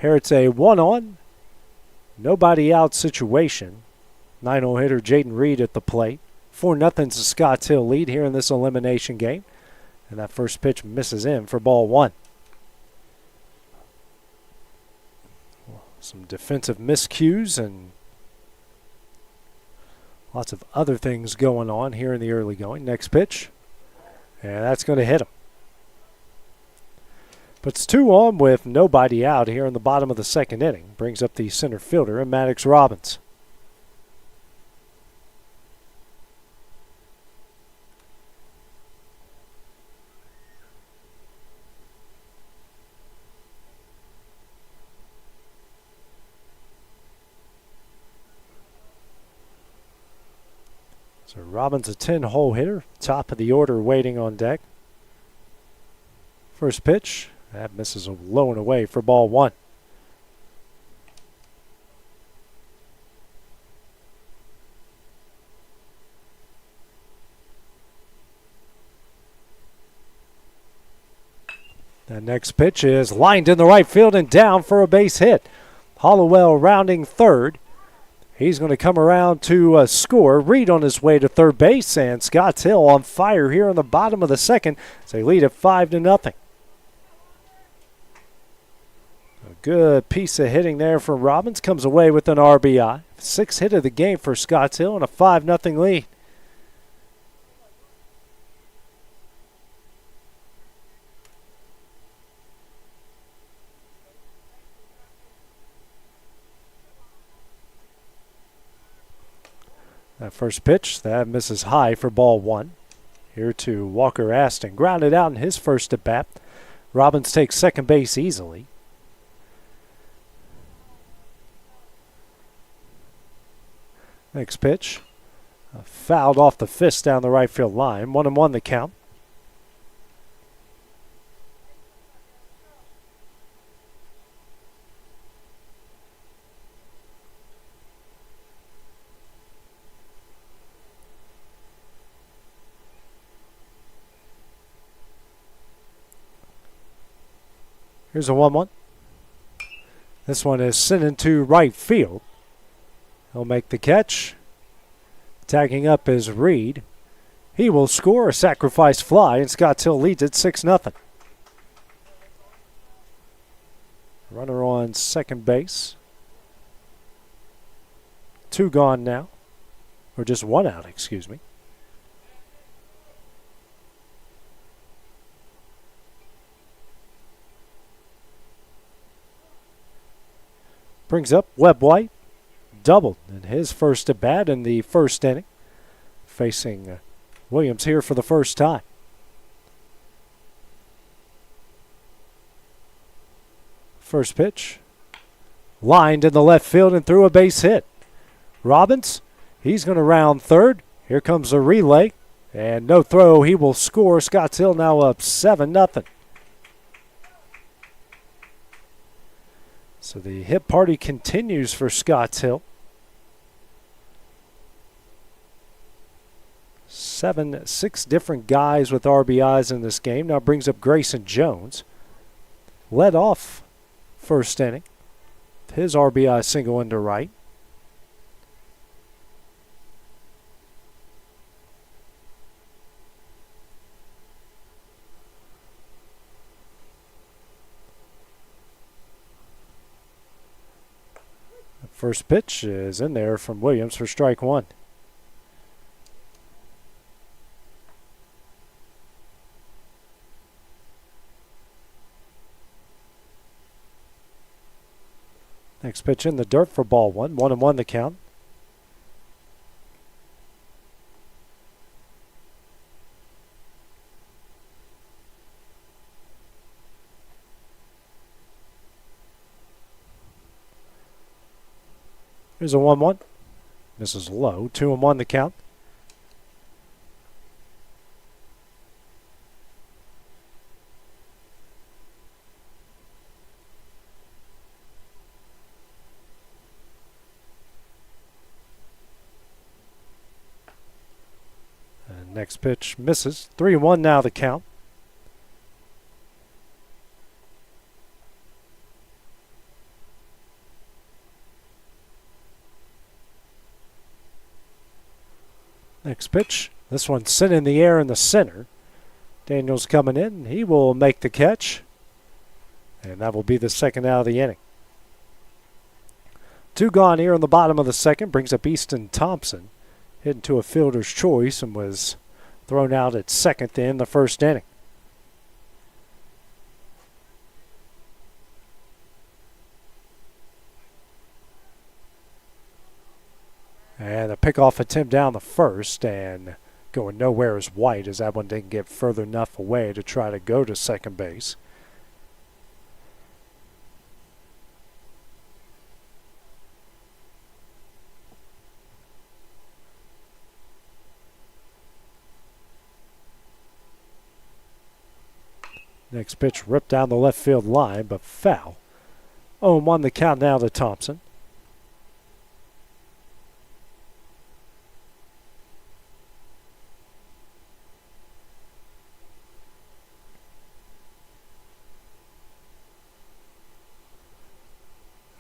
Here it's a 1-on, nobody out situation. 9-0 hitter Jaden Reed at the plate. 4-0 is Scotts Hill lead here in this elimination game. And that first pitch misses in for ball 1. Some defensive miscues and lots of other things going on here in the early going. Next pitch, and that's going to hit him. But it's 2-on with nobody out here in the bottom of the second inning. Brings up the center fielder, Maddox Robbins. So Robbins, a 10-hole hitter, top of the order waiting on deck. First pitch. That misses low and away for ball 1. The next pitch is lined in the right field and down for a base hit. Hollowell rounding third. He's going to come around to score. Reed on his way to third base, and Scotts Hill on fire here in the bottom of the second as they lead at 5-0. A good piece of hitting there from Robbins. Comes away with an RBI. 6th hit of the game for Scotts Hill and a 5-0 lead. That first pitch, that misses high for ball 1. Here to Walker Aston. Grounded out in his first at bat. Robbins takes second base easily. Next pitch, fouled off the fist down the right field line. 1-1 the count. Here's a 1-1. This one is sent into right field. He'll make the catch. Tagging up is Reed. He will score a sacrifice fly, and Scotts Hill leads it 6-0. Runner on second base. 2 gone now. Or just 1 out, excuse me. Brings up Webb White. Doubled in his first at bat in the first inning. Facing Williams here for the first time. First pitch. Lined in the left field and threw a base hit. Robbins, he's going to round third. Here comes a relay. And no throw. He will score. Scotts Hill now up 7-0. So the hit party continues for Scotts Hill. 6 different guys with RBIs in this game. Now brings up Grayson Jones. Led off first inning. His RBI single into right. First pitch is in there from Williams for strike one. Next pitch in the dirt for ball one. 1-1 the count. Here's a 1-1. Misses low. 2-1 the count. And next pitch misses. 3-1 now the count. Next pitch. This one's sent in the air in the center. Daniels coming in. He will make the catch. And that will be the second out of the inning. 2 gone here in the bottom of the second. Brings up Easton Thompson. Hit into a fielder's choice and was thrown out at second to end the first inning. And a pickoff attempt down the first, and going nowhere is White, as that one didn't get further enough away to try to go to second base. Next pitch ripped down the left field line, but foul. 0-1 the count now to Thompson.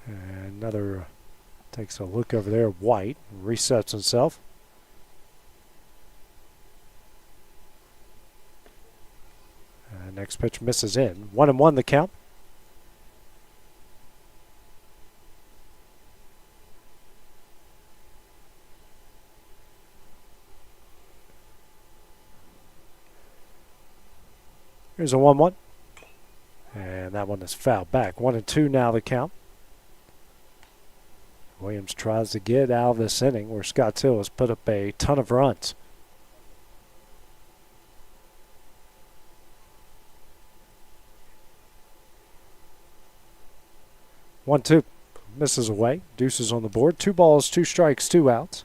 Another takes a look over there. White resets himself. Next pitch misses in. 1-1 the count. Here's a 1-1. And that one is fouled back. 1-2 now the count. Williams tries to get out of this inning where Scott Hill has put up a ton of runs. One, two, misses away. Deuces on the board. 2 balls, 2 strikes, 2 outs.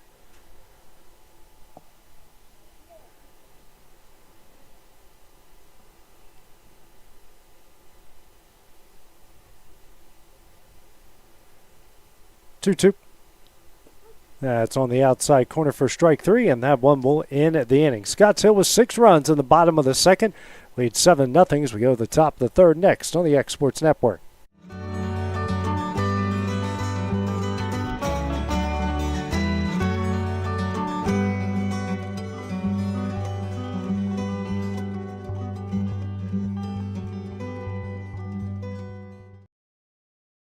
Two. That's on the outside corner for strike 3, and that one will end the inning. Scotts Hill with 6 runs in the bottom of the second. Leads 7-0 as we go to the top of the third next on the X Sports Network.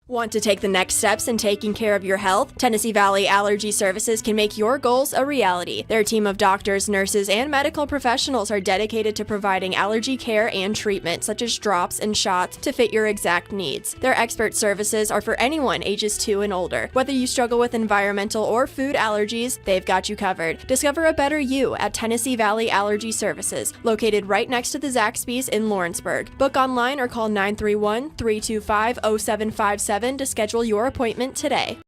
Want to take the next steps in taking care of your health? Tennessee Valley Allergy Services can make your goals a reality. Their team of doctors, nurses, and medical professionals are dedicated to providing allergy care and treatment, such as drops and shots, to fit your exact needs. Their expert services are for anyone ages 2 and older. Whether you struggle with environmental or food allergies, they've got you covered. Discover a better you at Tennessee Valley Allergy Services, located right next to the Zaxby's in Lawrenceburg. Book online or call 931-325-0757 to schedule your appointment today.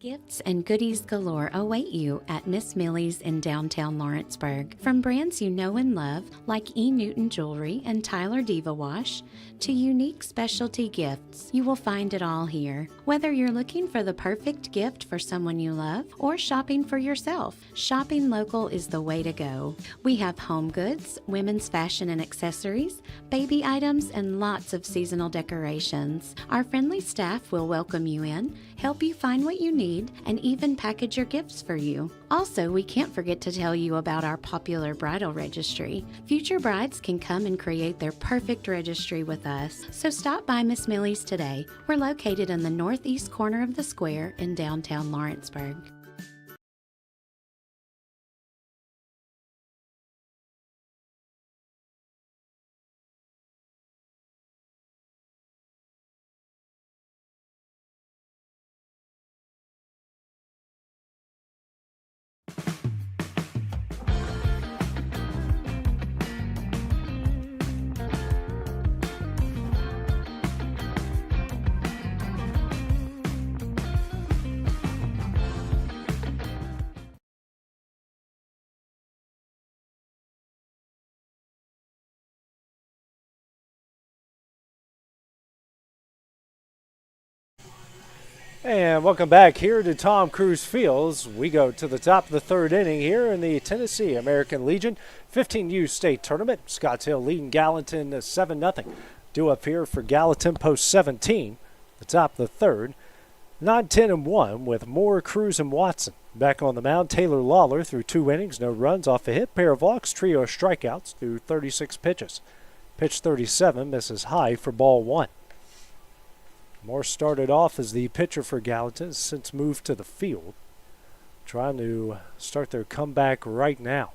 Gifts and goodies galore await you at Miss Millie's in downtown Lawrenceburg. From brands you know and love, like E. Newton Jewelry and Tyler Diva Wash, to unique specialty gifts, you will find it all here. Whether you're looking for the perfect gift for someone you love or shopping for yourself, shopping local is the way to go. We have home goods, women's fashion and accessories, baby items, and lots of seasonal decorations. Our friendly staff will welcome you in, help you find what you need, and even package your gifts for you. Also, we can't forget to tell you about our popular bridal registry. Future brides can come and create their perfect registry with us. So stop by Miss Millie's today. We're located in the northeast corner of the square in downtown Lawrenceburg. And welcome back here to Tom Cruise Fields. We go to the top of the third inning here in the Tennessee American Legion 15U state tournament. Scotts Hill leading Gallatin 7-0. Due up here for Gallatin post 17. The top of the third. 9-10-1 with Moore, Cruz, and Watson. Back on the mound, Taylor Lawler through 2 innings, no runs, off a hit, pair of walks, trio of strikeouts through 36 pitches. Pitch 37 misses high for ball 1. Moore started off as the pitcher for Gallatin, since moved to the field. Trying to start their comeback right now.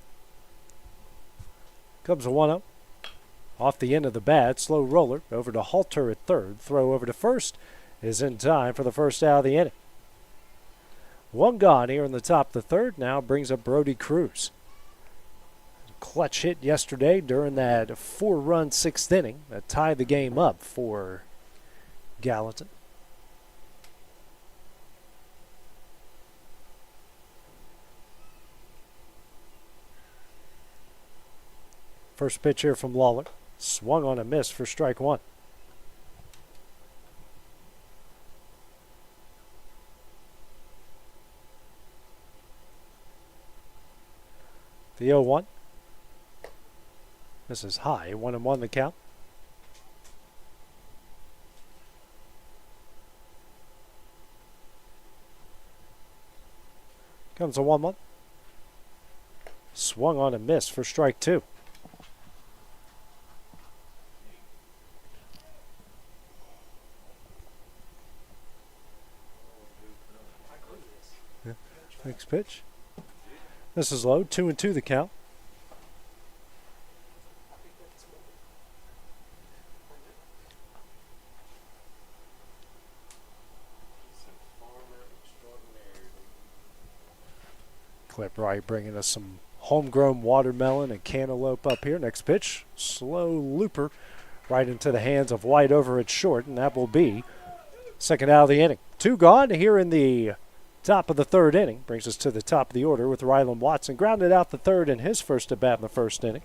Cubs a 1-0. Off the end of the bat, slow roller over to Halter at third. Throw over to first is in time for the first out of the inning. 1 gone here in the top of the third. Now brings up Brody Cruz. Clutch hit yesterday during that 4-run 6th inning that tied the game up for Gallatin. First pitch here from Lawler. Swung on a miss for strike 1. The 0-1. This is high. 1-1 the count. Comes a 1-1. Swung on a miss for strike 2. Next pitch. This is low. 2-2 the count. Clip right bringing us some homegrown watermelon and cantaloupe up here. Next pitch, slow looper right into the hands of White over at short, and that will be second out of the inning. 2 gone here in the top of the third inning. Brings us to the top of the order with Rylan Watson. Grounded out the third in his first at bat in the first inning.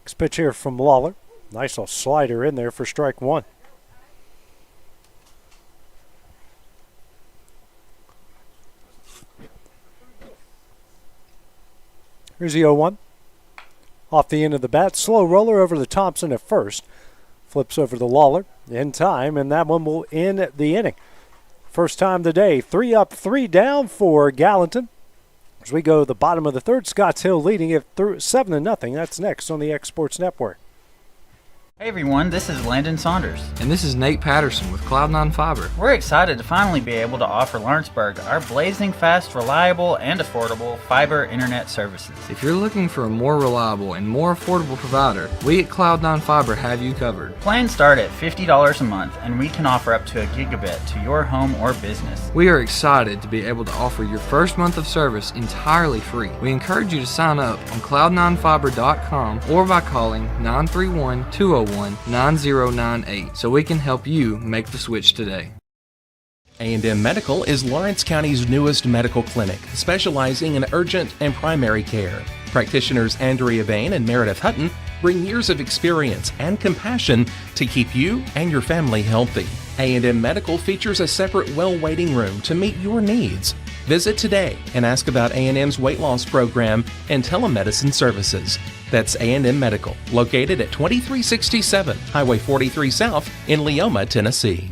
Next pitch here from Lawler. Nice little slider in there for strike 1. Here's the 0-1. Off the end of the bat. Slow roller over to Thompson at first. Flips over to Lawler in time, and that one will end the inning. First time today. 3 up, 3 down for Gallatin. As we go to the bottom of the third, Scotts Hill leading it through 7-0. That's next on the X Sports Network. Hey everyone, this is Landon Saunders. And this is Nate Patterson with Cloud9 Fiber. We're excited to finally be able to offer Lawrenceburg our blazing fast, reliable, and affordable fiber internet services. If you're looking for a more reliable and more affordable provider, we at Cloud9 Fiber have you covered. Plans start at $50 a month, and we can offer up to a gigabit to your home or business. We are excited to be able to offer your first month of service entirely free. We encourage you to sign up on cloud9fiber.com or by calling 931-201-9098 so we can help you make the switch today. A&M Medical is Lawrence County's newest medical clinic, specializing in urgent and primary care. Practitioners Andrea Bain and Meredith Hutton bring years of experience and compassion to keep you and your family healthy. A&M Medical features a separate well waiting room to meet your needs. Visit today and ask about A&M's weight loss program and telemedicine services. That's A&M Medical, located at 2367 Highway 43 South in Leoma, Tennessee.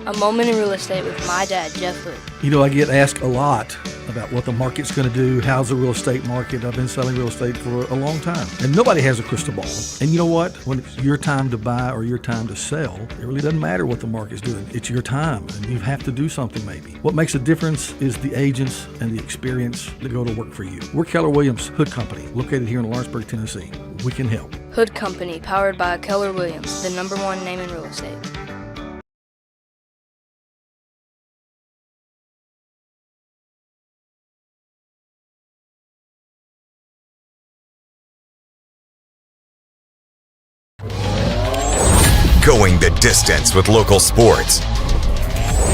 A Moment in Real Estate with my dad, Jeff Luke. You know, I get asked a lot about what the market's going to do. How's the real estate market? I've been selling real estate for a long time. And nobody has a crystal ball. And you know what? When it's your time to buy or your time to sell, it really doesn't matter what the market's doing. It's your time, and you have to do something maybe. What makes a difference is the agents and the experience that go to work for you. We're Keller Williams Hood Company, located here in Lawrenceburg, Tennessee. We can help. Hood Company, powered by Keller Williams, the #1 name in real estate. Going the distance with local sports.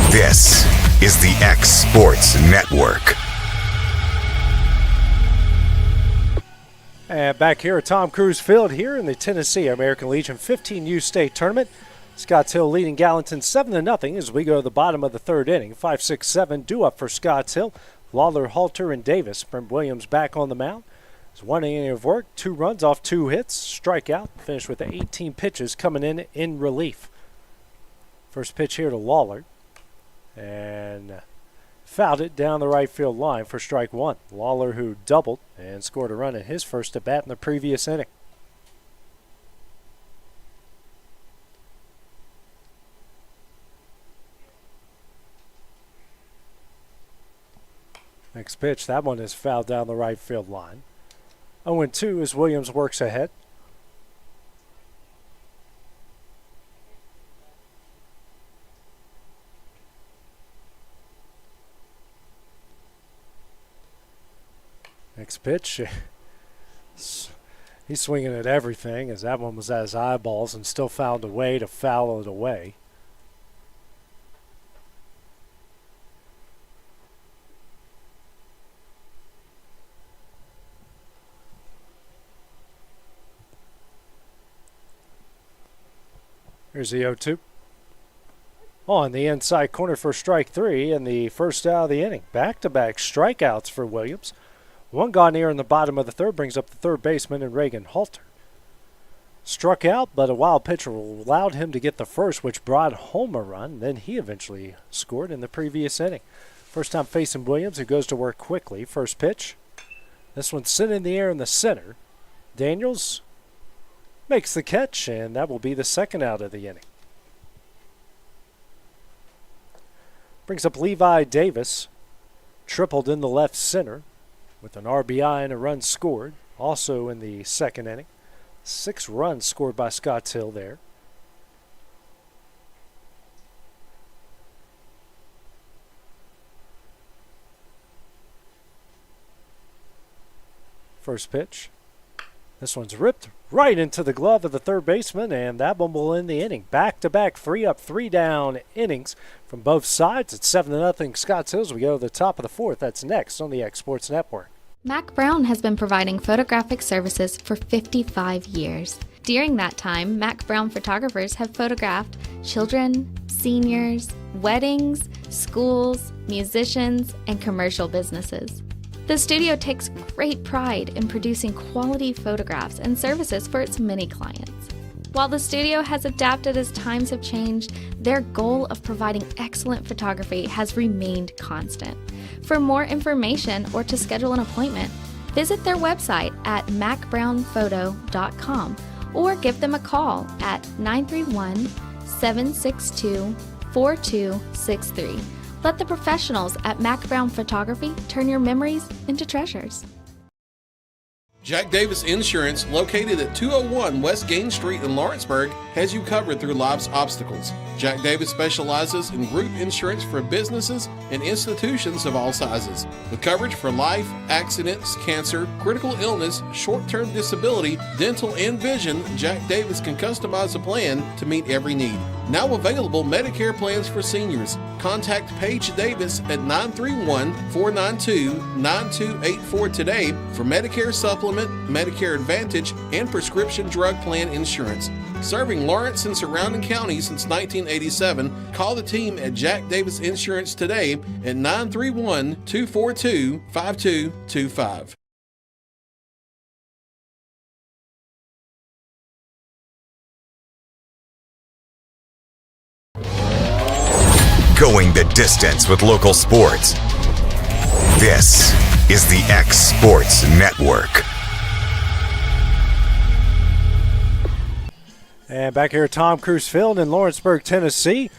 This is the X Sports Network. And back here at Tom Cruise Field here in the Tennessee American Legion 15U state tournament. Scotts Hill leading Gallatin 7-0 as we go to the bottom of the third inning. 5-6-7 due up for Scotts Hill. Lawler, Halter, and Davis. Brent Williams back on the mound. It's 1 inning of work, 2 runs off 2 hits, strikeout, finished with 18 pitches coming in relief. First pitch here to Lawler, and fouled it down the right field line for strike 1. Lawler, who doubled and scored a run in his first at bat in the previous inning. Next pitch, that one is fouled down the right field line. 0-2 as Williams works ahead. Next pitch. He's swinging at everything as that one was at his eyeballs and still found a way to foul it away. Here's the 0-2. On the inside corner for strike 3 and the first out of the inning. Back-to-back strikeouts for Williams. One gone here in the bottom of the third brings up the third baseman and Reagan Halter. Struck out, but a wild pitch allowed him to get the first, which brought home a run. Then he eventually scored in the previous inning. First time facing Williams, who goes to work quickly. First pitch. This one's sent in the air in the center. Daniels makes the catch, and that will be the second out of the inning. Brings up Levi Davis. Tripled in the left center with an RBI and a run scored. Also in the second inning. 6 runs scored by Scotts Hill there. First pitch. This one's ripped right into the glove of the third baseman, and that one will end the inning. Back-to-back 3-up, 3-down innings from both sides. It's 7-0 Scotts Hill as we go to the top of the fourth. That's next on the X Sports Network. Mac Brown has been providing photographic services for 55 years. During that time, Mac Brown photographers have photographed children, seniors, weddings, schools, musicians, and commercial businesses. The studio takes great pride in producing quality photographs and services for its many clients. While the studio has adapted as times have changed, their goal of providing excellent photography has remained constant. For more information or to schedule an appointment, visit their website at macbrownphoto.com or give them a call at 931-762-4263. Let the professionals at Mac Brown Photography turn your memories into treasures. Jack Davis Insurance, located at 201 West Gain Street in Lawrenceburg, has you covered through life's obstacles. Jack Davis specializes in group insurance for businesses and institutions of all sizes. With coverage for life, accidents, cancer, critical illness, short-term disability, dental, and vision, Jack Davis can customize a plan to meet every need. Now available Medicare plans for seniors. Contact Paige Davis at 931-492-9284 today for Medicare Supplement, Medicare Advantage, and prescription drug plan insurance. Serving Lawrence and surrounding counties since 1987, call the team at Jack Davis Insurance today at 931-242-5225. Going the distance with local sports. This is the X Sports Network. And back here at Tom Cruise Field in Lawrenceburg, Tennessee.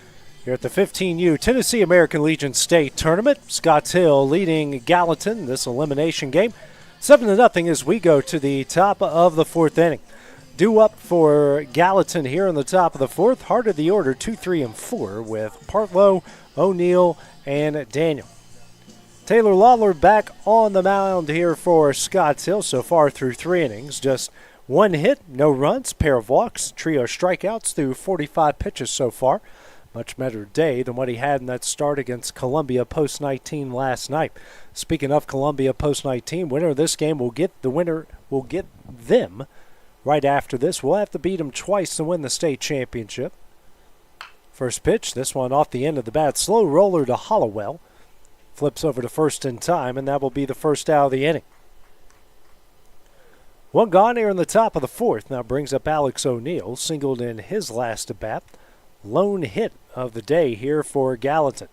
Here at the 15U Tennessee American Legion State Tournament. Scotts Hill leading Gallatin this elimination game. 7-0 as we go to the top of the fourth inning. Due up for Gallatin here in the top of the fourth. Heart of the order 2, 3, and 4 with Partlow, O'Neill, and Daniel. Taylor Lawler back on the mound here for Scotts Hill so far through 3 innings. Just 1 hit, no runs, pair of walks, trio strikeouts through 45 pitches so far. Much better day than what he had in that start against Columbia post-19 last night. Speaking of Columbia post-19, winner of this game will get them right after this. We'll have to beat them twice to win the state championship. First pitch, this one off the end of the bat. Slow roller to Hollowell. Flips over to first in time, and that will be the first out of the inning. 1 gone here in the top of the fourth. Now brings up Alex O'Neill. Singled in his last at bat. Lone hit of the day here for Gallatin.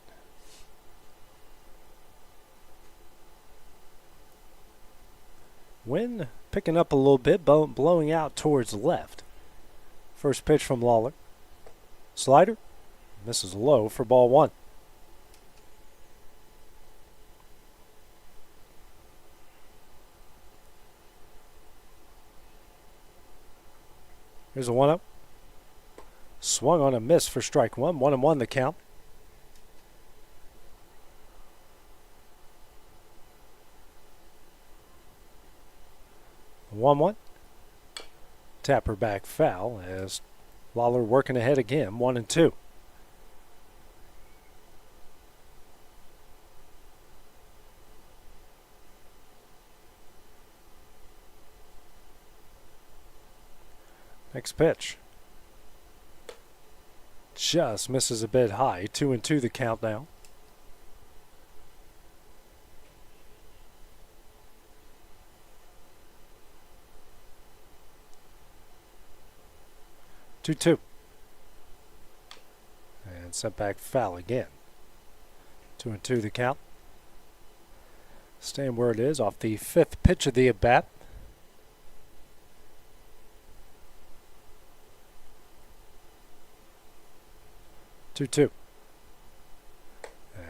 Wind picking up a little bit, blowing out towards left. First pitch from Lawler. Slider. Misses low for ball 1. Here's a 1-0. Swung on a miss for strike 1. 1-1 the count. The 1-1. Tapper back foul as Lawler working ahead again. 1-2. Next pitch. Just misses a bit high. 2-2 the count now. Two. And sent back foul again. 2-2 the count. Staying where it is off the 5th pitch of the at-bat. Two.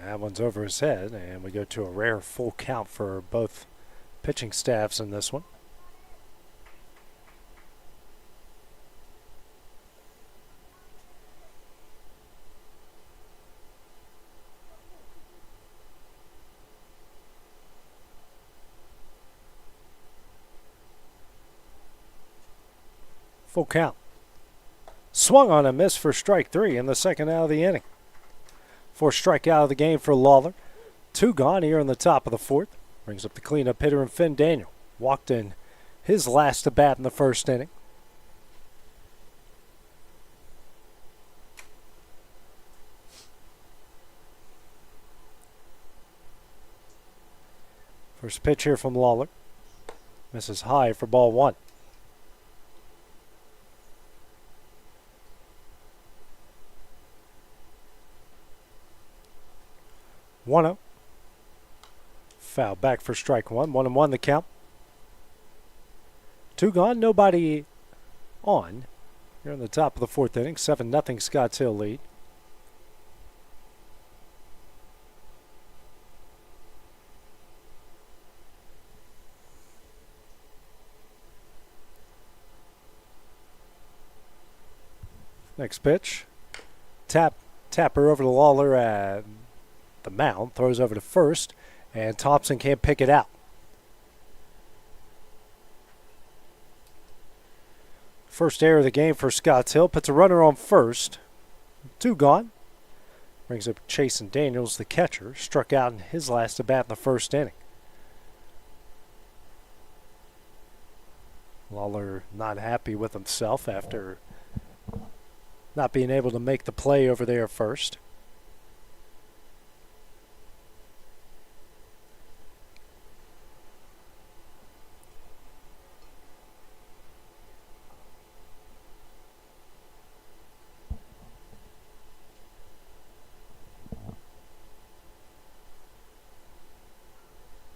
That one's over his head, and we go to a rare full count for both pitching staffs in this one. Full count. Swung on a miss for strike 3 in the second out of the inning. 4th strikeout of the game for Lawler. 2 gone here in the top of the 4th. Brings up the cleanup hitter and Finn Daniel. Walked in his last at bat in the first inning. First pitch here from Lawler. Misses high for ball 1. 1-0. Foul back for strike one. 1-1 the count. 2 gone, nobody on. Here in the top of the 4th inning, 7-0 Scotts Hill lead. Next pitch. Tapper over to Lawler at the mound. Throws over to first, and Thompson can't pick it out. First error of the game for Scotts Hill. Puts a runner on first. 2 gone. Brings up Chasen Daniels, the catcher. Struck out in his last at bat in the 1st inning. Lawler not happy with himself after not being able to make the play over there first.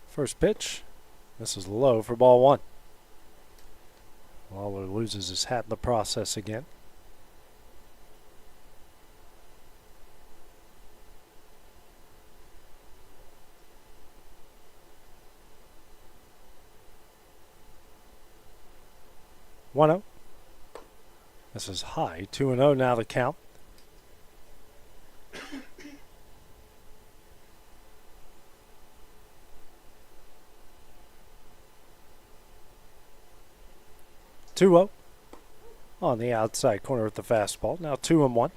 First pitch. This is low for ball 1. Lawler loses his hat in the process again. One-0. This is high. 2-0 now the count. Two-0 on the outside corner with the fastball. Now 2-1.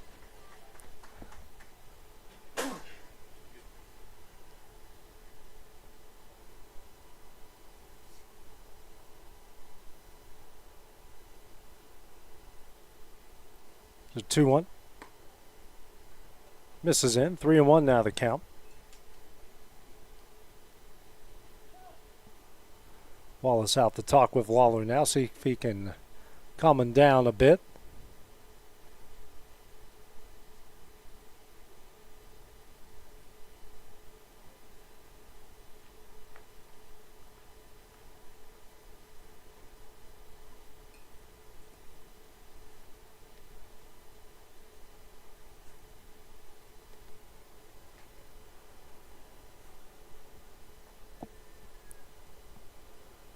So 2-1. Misses in. 3-1 now the count. Wallace out to talk with Lawler now, see if he can calm him down a bit.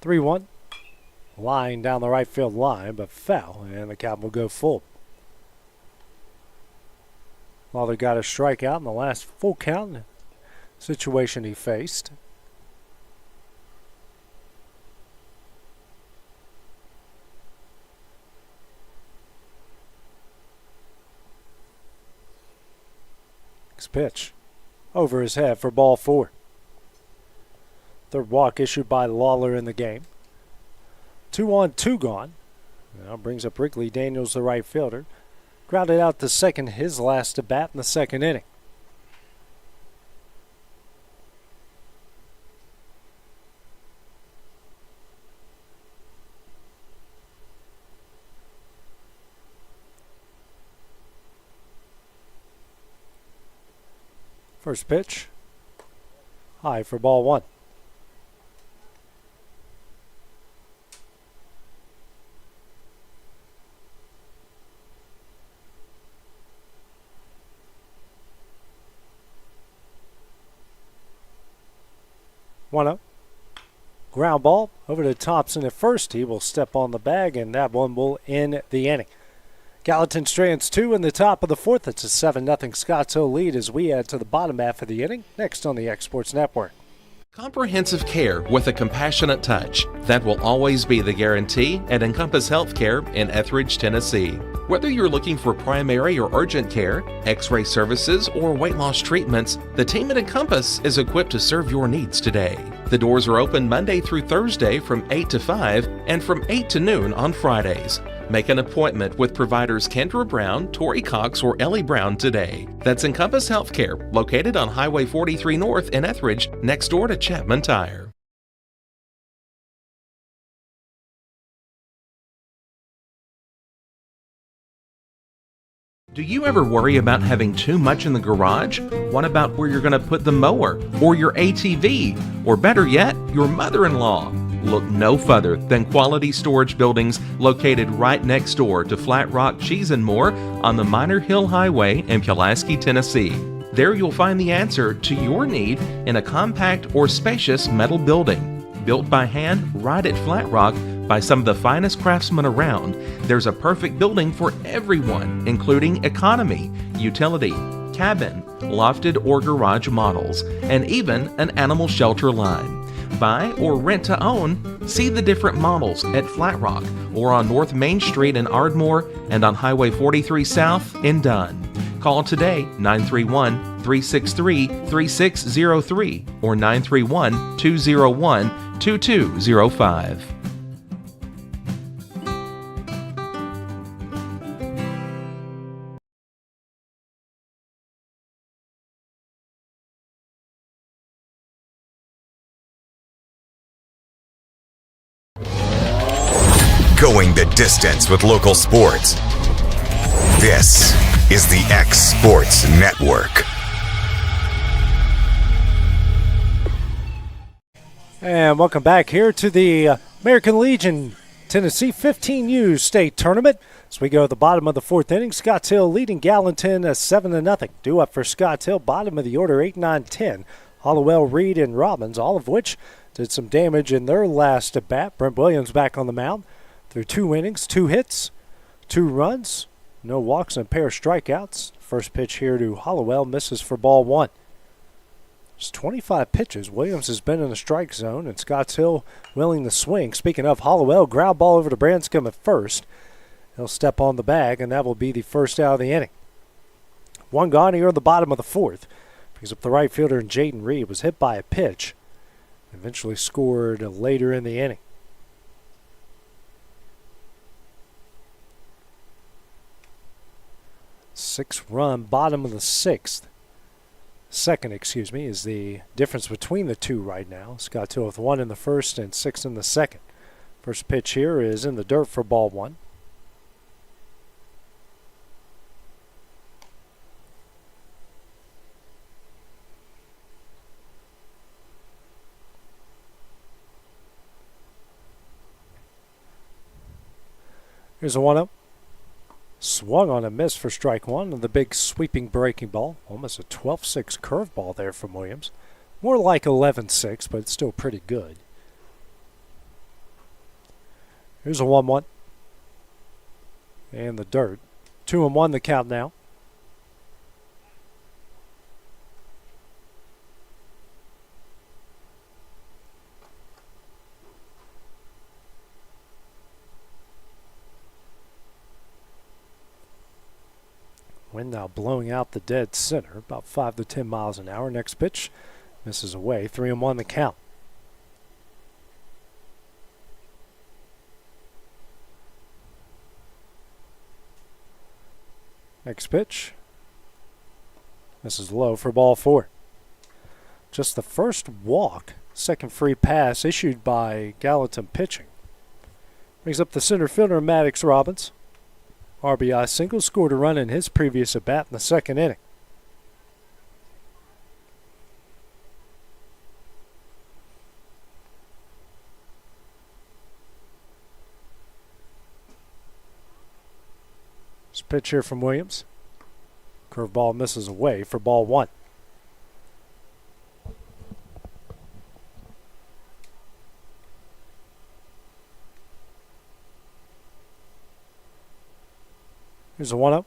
Three-one. Line down the right field line, but foul, and the count will go full. Lawler got a strikeout in the last full count situation he faced. Next pitch. Over his head for ball 4. Third walk issued by Lawler in the game. 2 on, 2 gone. Now brings up Wrigley Daniels, the right fielder. Grounded out to second, his last at bat in the 2nd inning. First pitch. High for ball 1. One-up. Ground ball over to Thompson at first. He will step on the bag, and that one will end the inning. Gallatin strands 2 in the top of the 4th. It's a 7-0 Scotts Hill lead as we add to the bottom half of the inning. Next on the Exports Network. Comprehensive care with a compassionate touch. That will always be the guarantee at Encompass Healthcare in Etheridge, Tennessee. Whether you're looking for primary or urgent care, x-ray services, or weight loss treatments, the team at Encompass is equipped to serve your needs today. The doors are open Monday through Thursday from 8 to 5 and from 8 to noon on Fridays. Make an appointment with providers Kendra Brown, Tori Cox, or Ellie Brown today. That's Encompass Healthcare, located on Highway 43 North in Etheridge, next door to Chapman Tire. Do you ever worry about having too much in the garage? What about where you're going to put the mower or your ATV? Or better yet, your mother-in-law? Look no further than Quality Storage Buildings located right next door to Flat Rock Cheese and More on the Minor Hill Highway in Pulaski, Tennessee. There you'll find the answer to your need in a compact or spacious metal building. Built by hand right at Flat Rock by some of the finest craftsmen around, there's a perfect building for everyone, including economy, utility, cabin, lofted or garage models, and even an animal shelter line. Buy or rent to own, see the different models at Flat Rock or on North Main Street in Ardmore and on Highway 43 South in Dunn. Call today 931-363-3603 or 931-201-2205. Going the distance with local sports. This is the X Sports Network. And welcome back here to the American Legion Tennessee 15U state tournament. As we go to the bottom of the fourth inning, Scotts Hill leading Gallatin 7-0. Due up for Scotts Hill, bottom of the order 8, 9, 10. Hollowell, Reed, and Robbins, all of which did some damage in their last at bat. Brent Williams back on the mound through 2 innings, 2 hits, 2 runs, no walks, and a pair of strikeouts. First pitch here to Hollowell misses for ball 1. It's 25 pitches. Williams has been in the strike zone, and Scotts Hill willing to swing. Speaking of Hollowell, ground ball over to Branscombe at first. He'll step on the bag, and that will be the first out of the inning. 1 gone here in the bottom of the fourth. Brings up the right fielder, and Jaden Reed was hit by a pitch. Eventually scored later in the inning. 6-run bottom of the second, is the difference between the two right now. Scotts Hill with 1 in the first and 6 in the second. First pitch here is in the dirt for ball 1. Here's a 1-0. Swung on a miss for strike 1, and the big sweeping breaking ball. Almost a 12-6 curveball there from Williams. More like 11-6, but it's still pretty good. Here's a 1-1. And the dirt. 2-1 the count now. Wind now blowing out the dead center, about 5 to 10 miles an hour. Next pitch misses away. 3-1 the count. Next pitch misses low for ball 4. Just the first walk, second free pass issued by Gallatin pitching. Brings up the center fielder, Maddox Robbins. RBI single, scored a run in his previous at-bat in the second inning. This pitch here from Williams. Curveball misses away for ball 1. Here's a 1-0.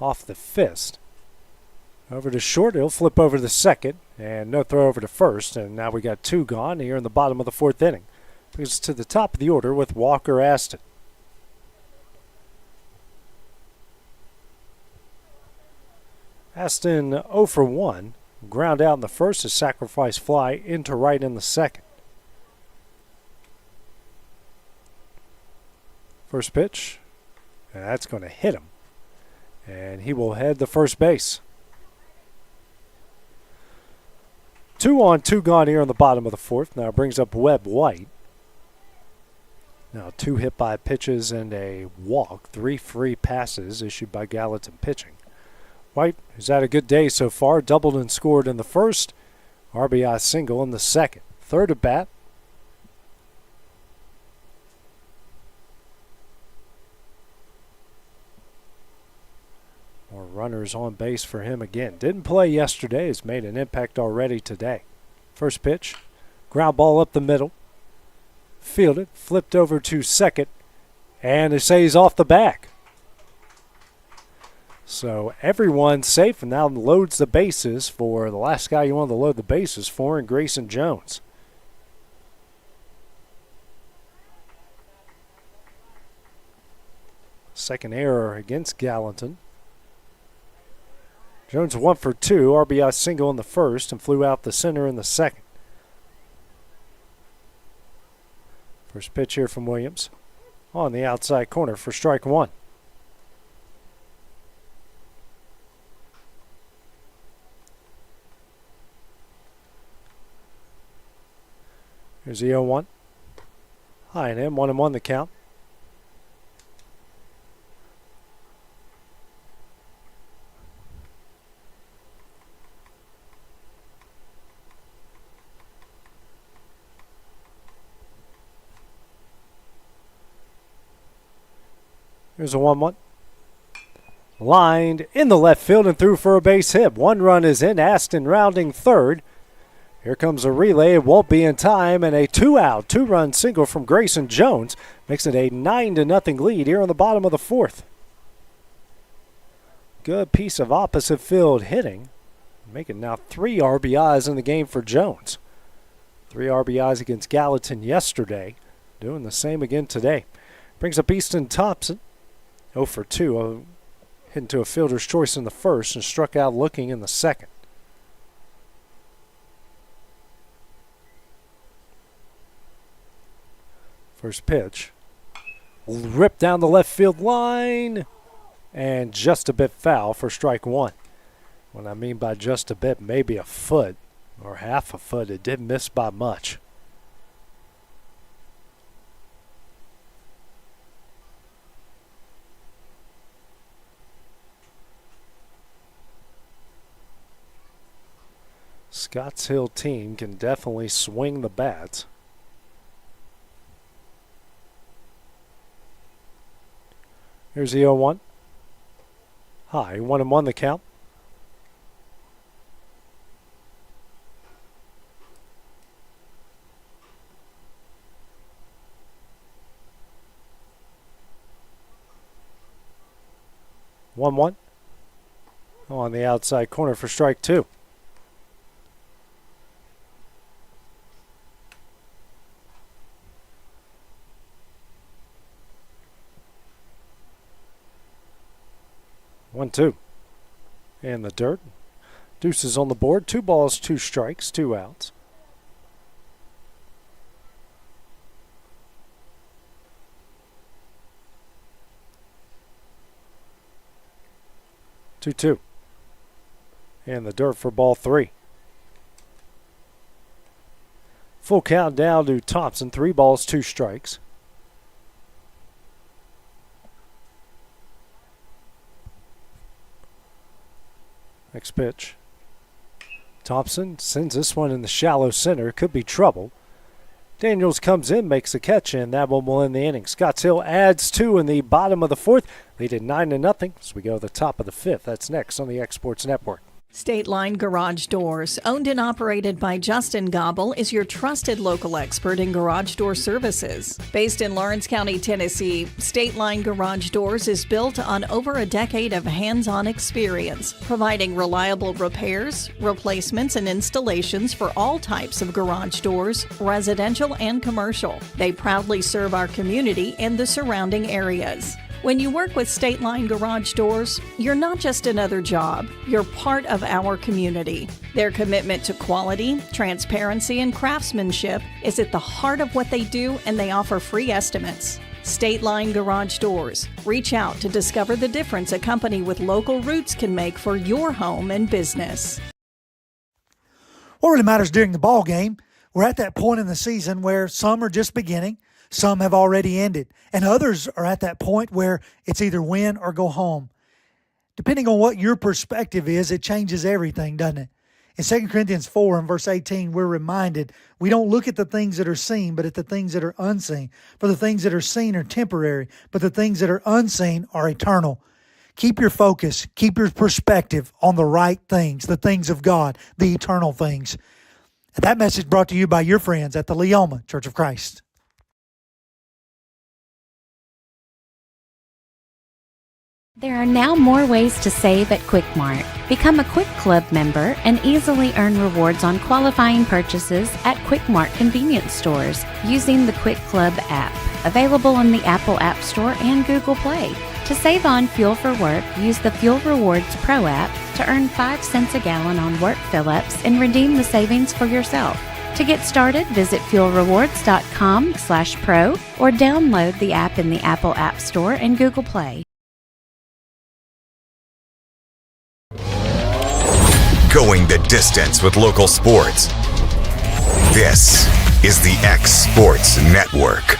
Off the fist. Over to short. He'll flip over to the second. And no throw over to first. And now we got 2 gone here in the bottom of the fourth inning. Brings us to the top of the order with Walker Aston. Aston 0 for 1. Ground out in the first. A sacrifice fly into right in the second. First pitch. And that's going to hit him. And he will head to first base. 2 on, 2 gone here in the bottom of the fourth. Now brings up Webb White. Now 2 hit by pitches and a walk, 3 free passes issued by Gallatin pitching. White, who's had a good day so far, doubled and scored in the first, RBI single in the second. Third at bat. More runners on base for him again. Didn't play yesterday, has made an impact already today. First pitch, ground ball up the middle. Fielded, flipped over to second, and they say he's off the back. So everyone's safe and now loads the bases for the last guy you want to load the bases for, and Grayson Jones. Second error against Gallatin. Jones 1 for 2, RBI single in the first and flew out the center in the second. First pitch here from Williams on the outside corner for strike 1. Here's the 0-1. High and in, 1-1 the count. Here's a 1-1. Lined in the left field and through for a base hit. 1 run is in. Aston rounding third. Here comes a relay. It won't be in time. And a 2-out, 2-run single from Grayson Jones makes it a 9-0 lead here on the bottom of the fourth. Good piece of opposite field hitting. Making now 3 RBIs in the game for Jones. 3 RBIs against Gallatin yesterday. Doing the same again today. Brings up Easton Thompson. 0 for 2. Hit into a fielder's choice in the first and struck out looking in the second. First pitch. Ripped down the left field line. And just a bit foul for strike 1. What I mean by just a bit, maybe a foot or half a foot. It didn't miss by much. Scotts Hill team can definitely swing the bats. Here's the 0-1. High, 1-1 the count. On the outside corner for strike 2. One, 2. And the dirt. Deuces on the board. 2 balls, 2 strikes, 2 outs. Two. And the dirt for ball 3. Full count down to Thompson. 3 balls, 2 strikes. Next pitch. Thompson sends this one in the shallow center. Could be trouble. Daniels comes in, makes a catch, and that one will end the inning. Scotts Hill adds 2 in the bottom of the fourth. Lead at 9-0 as we go to the top of the fifth. That's next on the Exports Network. State Line Garage Doors, owned and operated by Justin Gobble, is your trusted local expert in garage door services. Based in Lawrence County, Tennessee, State Line Garage Doors is built on over a decade of hands-on experience, providing reliable repairs, replacements, and installations for all types of garage doors, residential and commercial. They proudly serve our community and the surrounding areas. When you work with State Line Garage Doors, you're not just another job, you're part of our community. Their commitment to quality, transparency, and craftsmanship is at the heart of what they do, and they offer free estimates. State Line Garage Doors. Reach out to discover the difference a company with local roots can make for your home and business. What really matters during the ball game, we're at that point in the season where some are just beginning, Some have already ended, and others are at that point where it's either win or go home. Depending on what your perspective is, it changes everything, doesn't it? In 2 Corinthians 4 and verse 18, we're reminded we don't look at the things that are seen, but at the things that are unseen. For the things that are seen are temporary, but the things that are unseen are eternal. Keep your focus, keep your perspective on the right things, the things of God, the eternal things. And that message brought to you by your friends at the Leoma Church of Christ. There are now more ways to save at Quick Mart. Become a Quick Club member and easily earn rewards on qualifying purchases at Quick Mart convenience stores using the Quick Club app, available in the Apple App Store and Google Play. To save on fuel for work, use the Fuel Rewards Pro app to earn 5 cents a gallon on work fill-ups and redeem the savings for yourself. To get started, visit fuelrewards.com/pro or download the app in the Apple App Store and Google Play. Going the distance with local sports. This is the X Sports Network.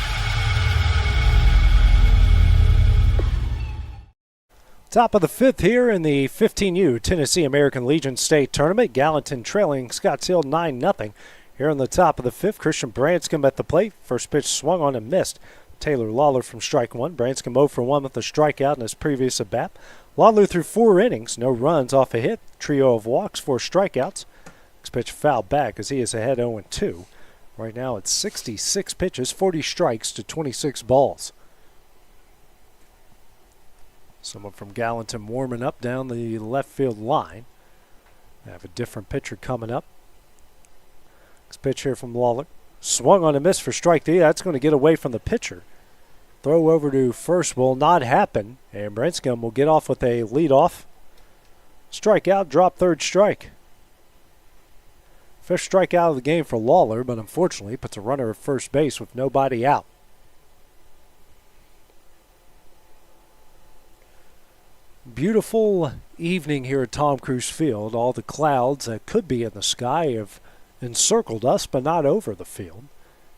Top of the 5th here in the 15U Tennessee American Legion State Tournament. Gallatin trailing Scotts Hill 9-0. Here in the top of the 5th, Christian Branscombe at the plate. First pitch swung on and missed. Taylor Lawler from strike one. Branscombe 0 for 1 with a strikeout in his previous at-bat. Lawler threw 4 innings, no runs off a hit, trio of walks, 4 strikeouts. Next pitch fouled back as he is ahead 0-2. Right now it's 66 pitches, 40 strikes to 26 balls. Someone from Gallatin warming up down the left field line. They have a different pitcher coming up. Next pitch here from Lawler. Swung on a miss for strike 3. That's going to get away from the pitcher. Throw over to first will not happen, and Branscombe will get off with a leadoff strikeout, drop third strike. First strikeout of the game for Lawler, but unfortunately puts a runner at first base with nobody out. Beautiful evening here at Tom Cruise Field. All the clouds that could be in the sky have encircled us, but not over the field.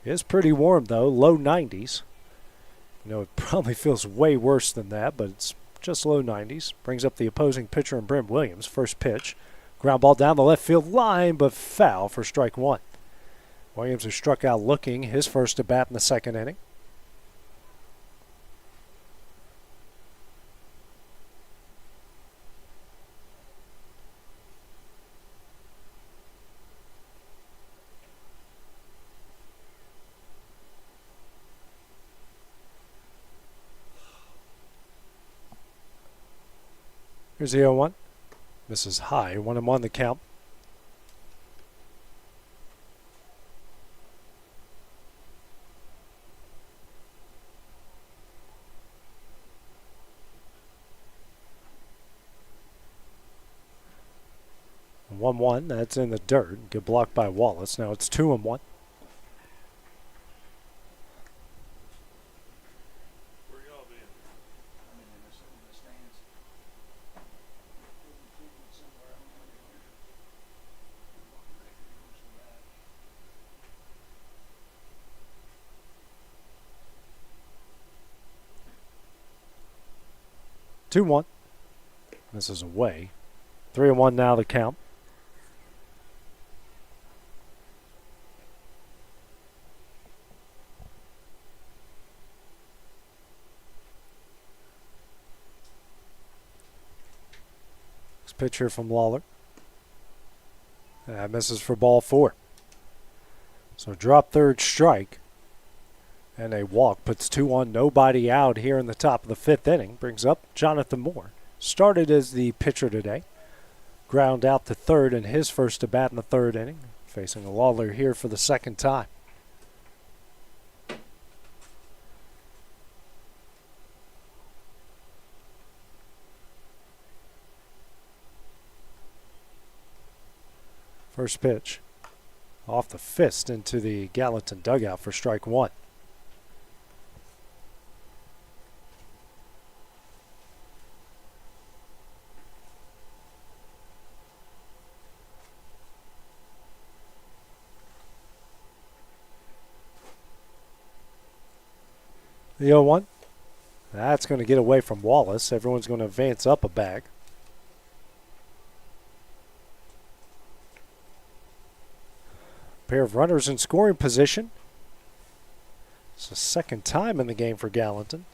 It is pretty warm, though, low 90s. You know, it probably feels way worse than that, but it's just low 90s. Brings up the opposing pitcher in Brent Williams. First pitch. Ground ball down the left field line, but foul for strike 1. Williams has struck out looking his first at bat in the second inning. Here's the 0-1. Misses high. 1-1 the count. And 1-1. That's in the dirt. Get blocked by Wallace. Now it's 2-1. Two-one. This is away. 3-1 now the count. Next pitch here from Lawler. That misses for ball 4. So drop third strike. And a walk puts 2-1, nobody out here in the top of the 5th inning. Brings up Jonathan Moore. Started as the pitcher today. Ground out to third in his first at bat in the 3rd inning. Facing a Lawler here for the 2nd time. First pitch. Off the fist into the Gallatin dugout for strike 1. The 0-1. That's going to get away from Wallace. Everyone's going to advance up a bag. Pair of runners in scoring position. It's the second time in the game for Gallatin.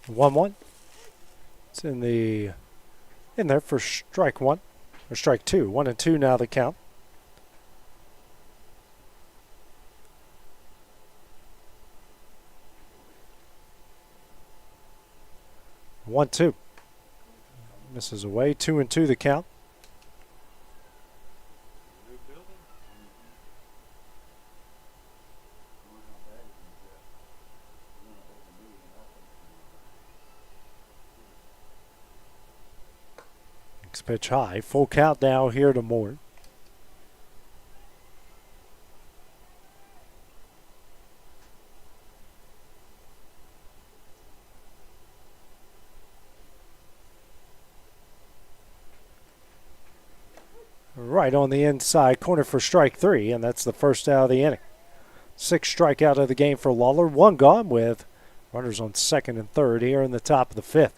One. It's in there for strike one or strike two. 1 and 2 now the count. One, 2. Misses away. 2 and 2 the count. Next pitch high. Full count now here to Moore. Right on the inside corner for strike 3, and that's the first out of the inning. 6th strikeout of the game for Lawler. 1 gone with runners on 2nd and 3rd here in the top of the 5th.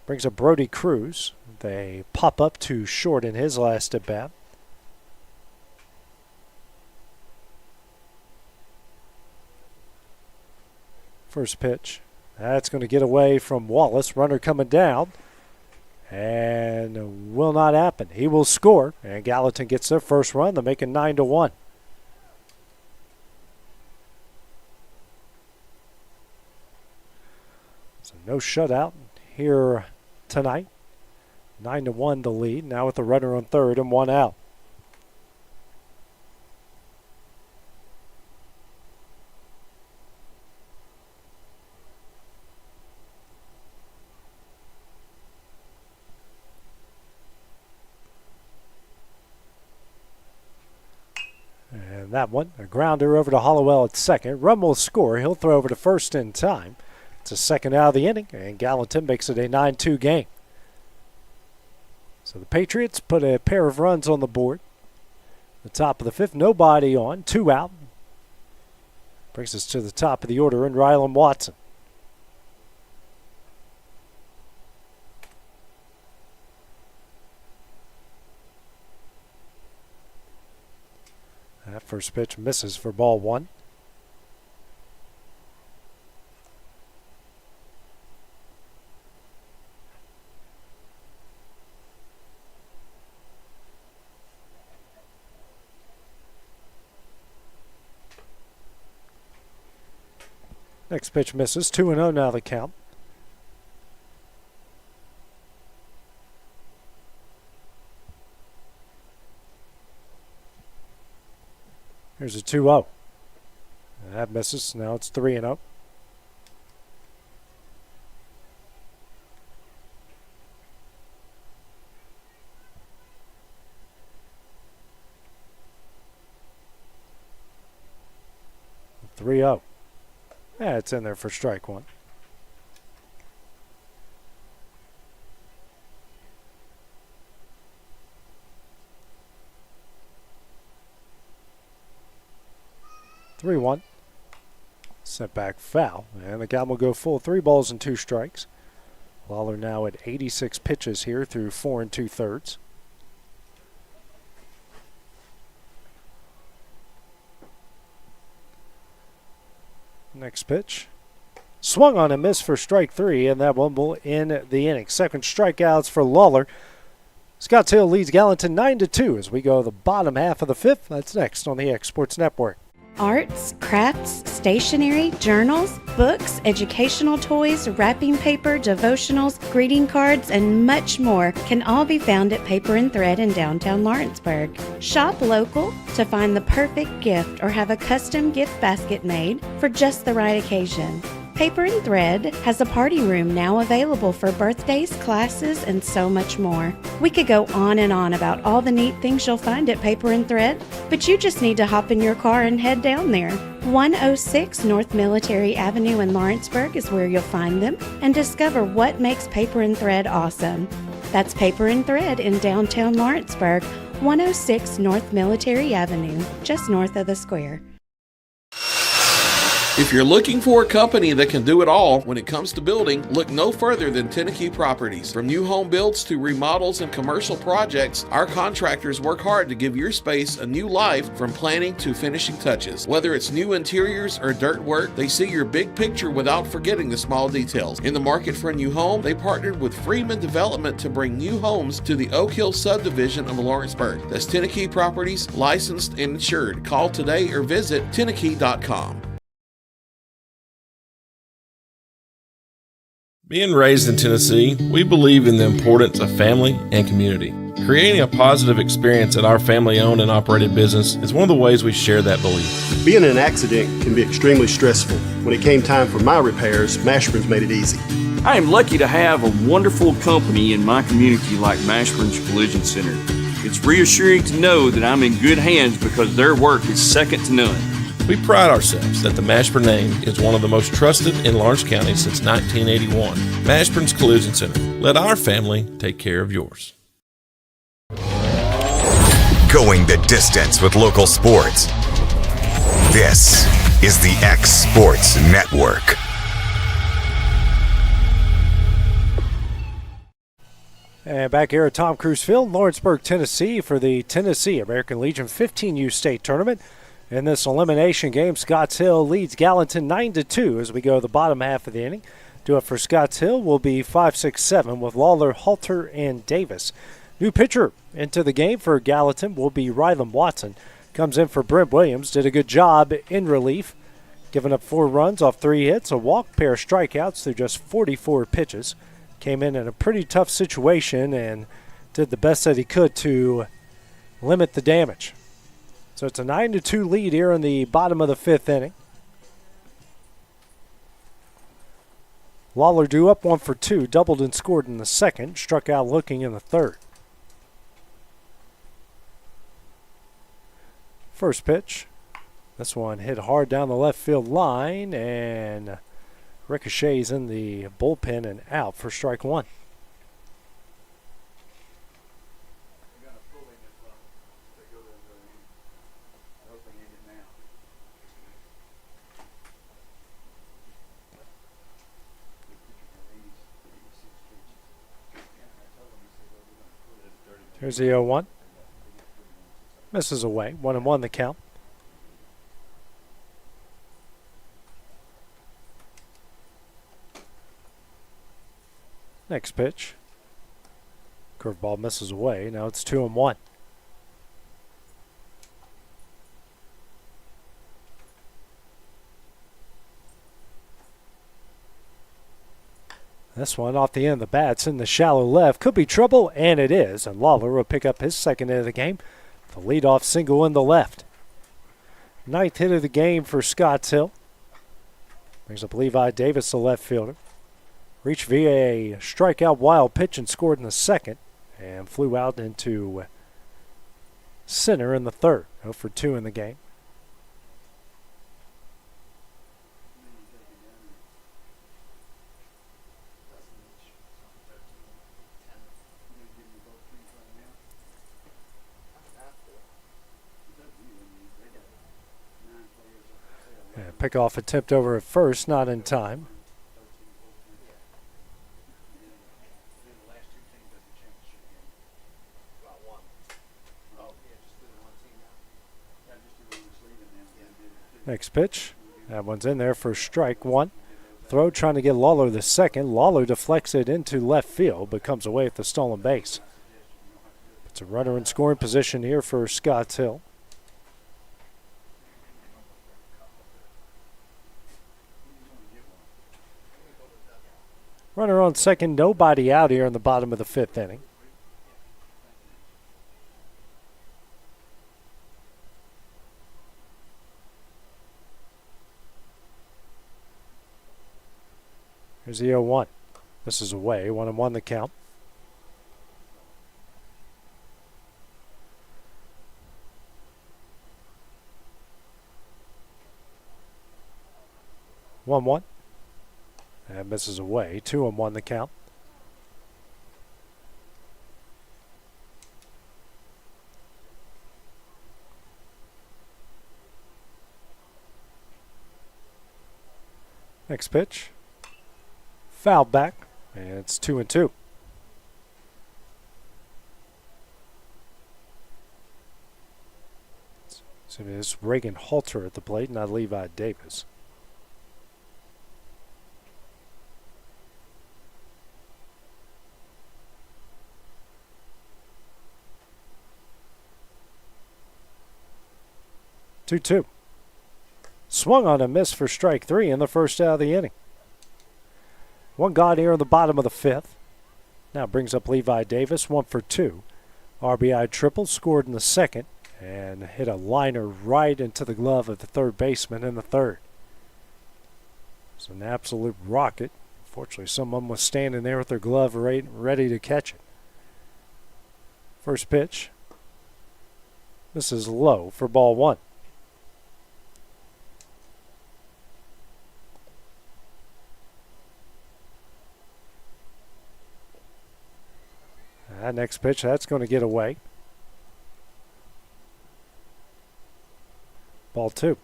Brings up Brody Cruz. They pop up to short in his last at bat. First pitch. That's going to get away from Wallace. Runner coming down. And will not happen. He will score, and Gallatin gets their first run. They're making 9-1. So no shutout here tonight. 9-1 the lead. Now with the runner on 3rd and 1 out. And that one, a grounder over to Hollowell at 2nd. Run will score. He'll throw over to 1st in time. It's a 2nd out of the inning, and Gallatin makes it a 9-2 game. So the Patriots put a pair of runs on the board. The top of the 5th, nobody on, 2 out. Brings us to the top of the order in Rylan Watson. That first pitch misses for ball 1. Next pitch misses. 2-0 now the count. Here's a 2-0. That misses. Now it's 3-0. Yeah, it's in there for strike 1. Sent back foul, and the count will go full. 3 balls and 2 strikes. Lawler now at 86 pitches here through 4 2/3. Next pitch. Swung on and missed for strike 3, and that one will end the inning. 2nd strikeouts for Lawler. Scotts Hill leads Gallatin 9-2 as we go to the bottom half of the 5th. That's next on the X Sports Network. Arts, crafts, stationery, journals, books, educational toys, wrapping paper, devotionals, greeting cards, and much more can all be found at Paper and Thread in downtown Lawrenceburg. Shop local to find the perfect gift or have a custom gift basket made for just the right occasion. Paper and Thread has a party room now available for birthdays, classes, and so much more. We could go on and on about all the neat things you'll find at Paper and Thread, but you just need to hop in your car and head down there. 106 North Military Avenue in Lawrenceburg is where you'll find them and discover what makes Paper and Thread awesome. That's Paper and Thread in downtown Lawrenceburg, 106 North Military Avenue, just north of the square. If you're looking for a company that can do it all when it comes to building, look no further than Tenakee Properties. From new home builds to remodels and commercial projects, our contractors work hard to give your space a new life from planning to finishing touches. Whether it's new interiors or dirt work, they see your big picture without forgetting the small details. In the market for a new home, they partnered with Freeman Development to bring new homes to the Oak Hill subdivision of Lawrenceburg. That's Tenakee Properties, licensed and insured. Call today or visit Tenakee.com. Being raised in Tennessee, we believe in the importance of family and community. Creating a positive experience at our family-owned and operated business is one of the ways we share that belief. Being in an accident can be extremely stressful. When it came time for my repairs, Mashburn's made it easy. I am lucky to have a wonderful company in my community like Mashburn's Collision Center. It's reassuring to know that I'm in good hands because their work is second to none. We pride ourselves that the Mashburn name is one of the most trusted in Lawrence County since 1981. Mashburn's Collision Center. Let our family take care of yours. Going the distance with local sports. This is the X Sports Network. And back here at Tom Cruise Field, Lawrenceburg, Tennessee, for the Tennessee American Legion 15U state tournament. In this elimination game, Scotts Hill leads Gallatin 9-2 as we go to the bottom half of the inning. Do it for Scotts Hill will be 5-6-7 with Lawler, Halter, and Davis. New pitcher into the game for Gallatin will be Rylan Watson. Comes in for Brent Williams. Did a good job in relief, giving up 4 runs off 3 hits, a walk, pair of strikeouts through just 44 pitches. Came in a pretty tough situation and did the best that he could to limit the damage. So it's a 9-2 lead here in the bottom of the 5th inning. Lawler due up 1 for 2, doubled and scored in the second, struck out looking in the third. First pitch. This one hit hard down the left field line and ricochets in the bullpen and out for strike 1. Here's the 0-1. Misses away. 1-1 the count. Next pitch. Curveball misses away. Now it's 2-1. This one off the end of the bats in the shallow left. Could be trouble, and it is. And Lawler will pick up his second hit of the game. The leadoff single in the left. 9th hit of the game for Scotts Hill. Brings up Levi Davis, the left fielder. Reached via a strikeout wild pitch and scored in the second. And flew out into center in the third. 0 for 2 in the game. Pickoff attempt over at first, not in time. Next pitch. That one's in there for strike 1. Throw trying to get Lawler the second. Lawler deflects it into left field, but comes away with the stolen base. It's a runner in scoring position here for Scotts Hill. Runner on second, nobody out here in the bottom of the 5th inning. Here's the 0-1. This is away, 1-1 the count. One. And misses away. 2-1 the count. Next pitch. Foul back, and it's 2-2. So it is Reagan Halter at the plate, not Levi Davis. Two. Swung on a miss for strike 3 in the first out of the inning. One gone here in the bottom of the 5th. Now brings up Levi Davis, 1 for 2. RBI triple, scored in the 2nd, and hit a liner right into the glove of the third baseman in the 3rd. It's an absolute rocket. Unfortunately, someone was standing there with their glove ready to catch it. First pitch. This is low for ball 1. That next pitch, that's going to get away. Ball 2.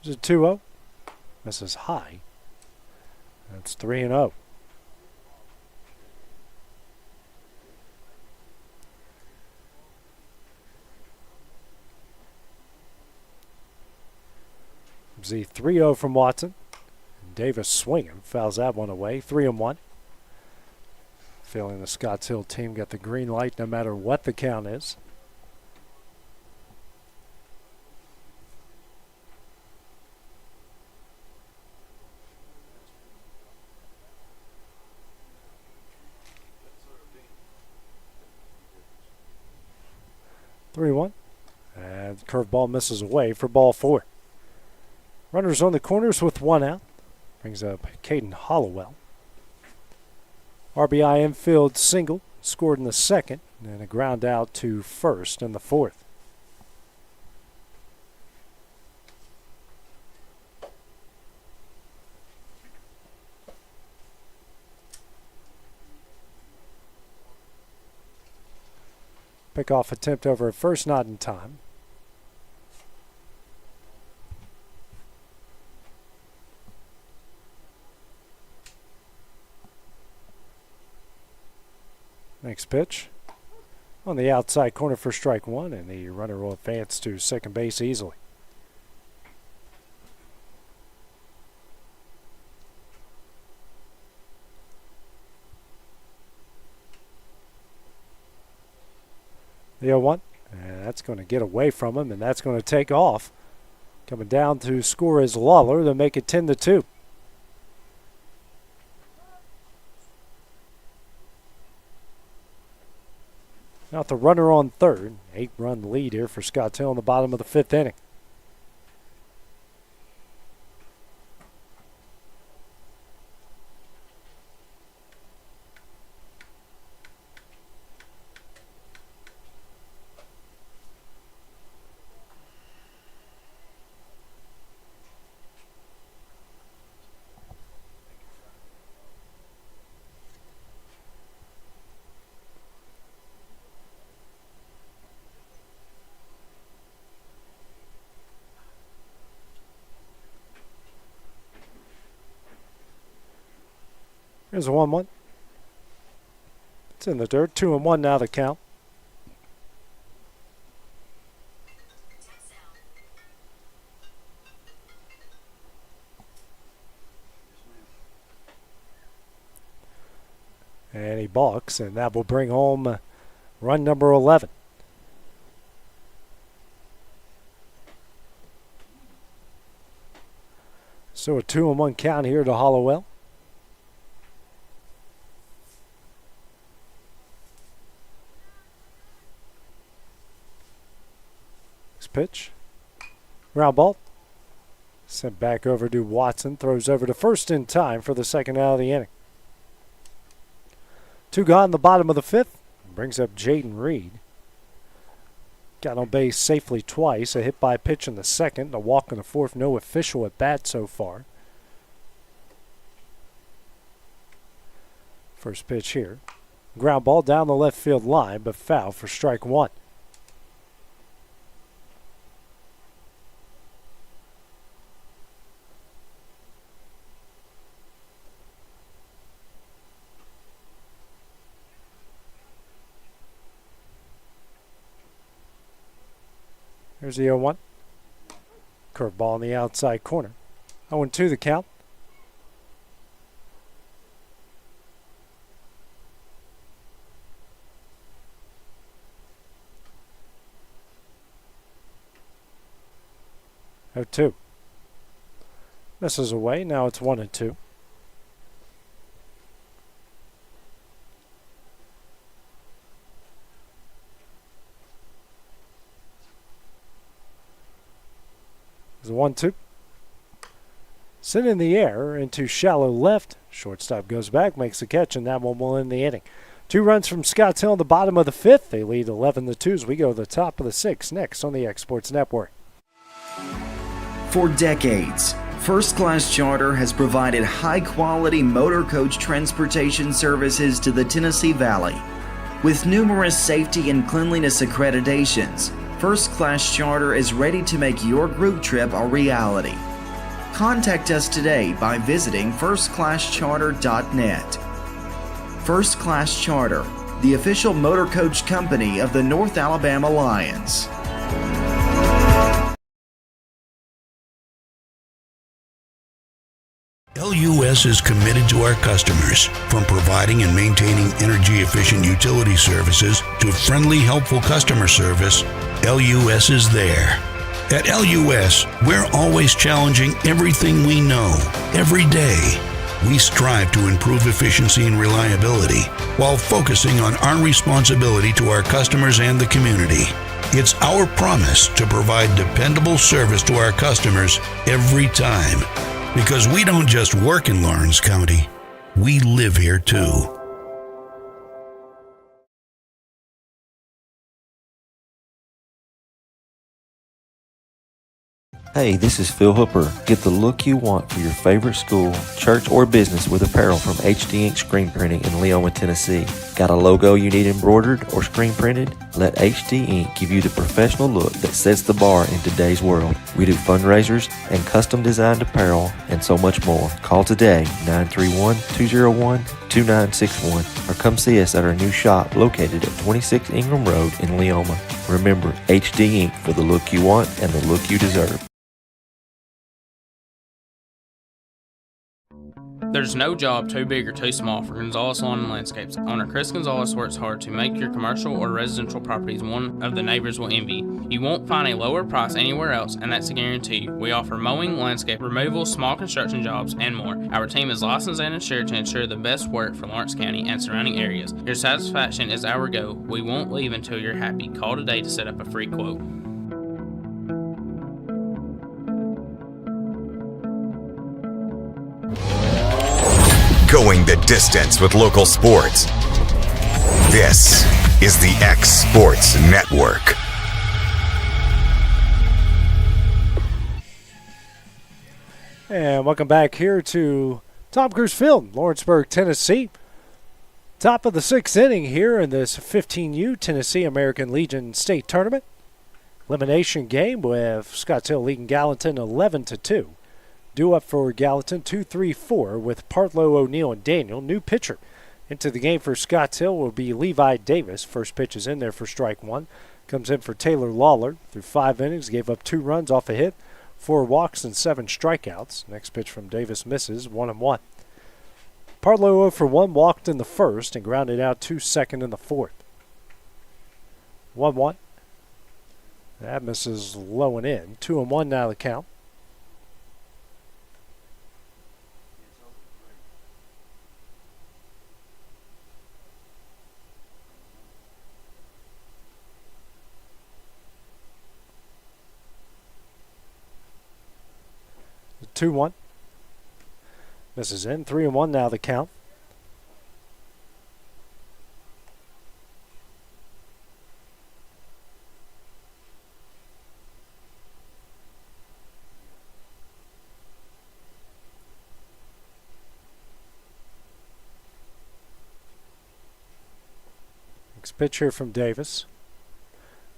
There's a 2-0. Misses high. That's 3-0. The 3-0 from Watson. Davis swinging, fouls that one away. 3-1. Feeling the Scotts Hill team got the green light no matter what the count is. And curveball misses away for ball 4. Runners on the corners with 1 out. Brings up Caden Hollowell. RBI infield single, scored in the 2nd, and a ground out to first in the 4th. Pickoff attempt over at first, not in time. Next pitch. On the outside corner for strike 1, and the runner will advance to second base easily. The 0-1, and that's going to get away from him, and that's going to take off. Coming down to score is Lawler to make it 10-2. Now the runner on third. 8-run lead here for Scotts Hill in the bottom of the 5th inning. Here's a 1-1. It's in the dirt. 2-1 now the count. And he balks, and that will bring home run number 11. So a 2-1 count here to Hollowell. Pitch. Ground ball. Sent back over to Watson. Throws over to first in time for the second out of the inning. 2 gone in the bottom of the 5th. Brings up Jaden Reed. Got on base safely twice. A hit by pitch in the second, a walk in the fourth. No official at bat so far. First pitch here. Ground ball down the left field line, but foul for strike one. Here's the 0-1. Curveball on the outside corner. 0-2 the count. Oh, 2. Misses away. Now it's 1-2. There's a 1-2. Sent in the air into shallow left. Shortstop goes back, makes the catch, and that one will end the inning. 2 runs from Scotts Hill in the bottom of the 5th. They lead 11-2 as we go to the top of the 6th next on the Exports Network. For decades, First Class Charter has provided high-quality motor coach transportation services to the Tennessee Valley. With numerous safety and cleanliness accreditations, First Class Charter is ready to make your group trip a reality. Contact us today by visiting firstclasscharter.net. First Class Charter, the official motor coach company of the North Alabama Lions. LUS is committed to our customers, from providing and maintaining energy-efficient utility services to friendly, helpful customer service. LUS is there. At LUS, we're always challenging everything we know, every day. We strive to improve efficiency and reliability while focusing on our responsibility to our customers and the community. It's our promise to provide dependable service to our customers every time. Because we don't just work in Lawrence County, we live here too. Hey, this is Phil Hooper. Get the look you want for your favorite school, church, or business with apparel from HD Ink Screen Printing in Leoma, Tennessee. Got a logo you need embroidered or screen printed? Let HD Ink give you the professional look that sets the bar in today's world. We do fundraisers and custom designed apparel and so much more. Call today, 931-201-2961, or come see us at our new shop located at 26 Ingram Road in Leoma. Remember, HD Ink for the look you want and the look you deserve. There's no job too big or too small for Gonzalez Lawn and Landscapes. Owner Chris Gonzalez works hard to make your commercial or residential properties one of the neighbors will envy. You won't find a lower price anywhere else, and that's a guarantee. We offer mowing, landscape removal, small construction jobs, and more. Our team is licensed and insured to ensure the best work for Lawrence County and surrounding areas. Your satisfaction is our goal. We won't leave until you're happy. Call today to set up a free quote. Going the distance with local sports. This is the X Sports Network. And welcome back here to Tom Cruise Field, Lawrenceburg, Tennessee. Top of the 6th inning here in this 15U Tennessee American Legion State Tournament. Elimination game with Scotts Hill leading Gallatin 11-2. Due up for Gallatin 2-3-4 with Partlow, O'Neill, and Daniel. New pitcher into the game for Scotts Hill will be Levi Davis. First pitch is in there for strike one. Comes in for Taylor Lawler. Through 5 innings, gave up 2 runs off a hit, 4 walks, and 7 strikeouts. Next pitch from Davis misses, 1-1. Partlow 0 for 1, walked in the first and grounded out 2 second in the fourth. 1-1. That misses low and in. 2-1 now the count. The 2-1. Misses in. 3-1 now the count. Next pitch here from Davis.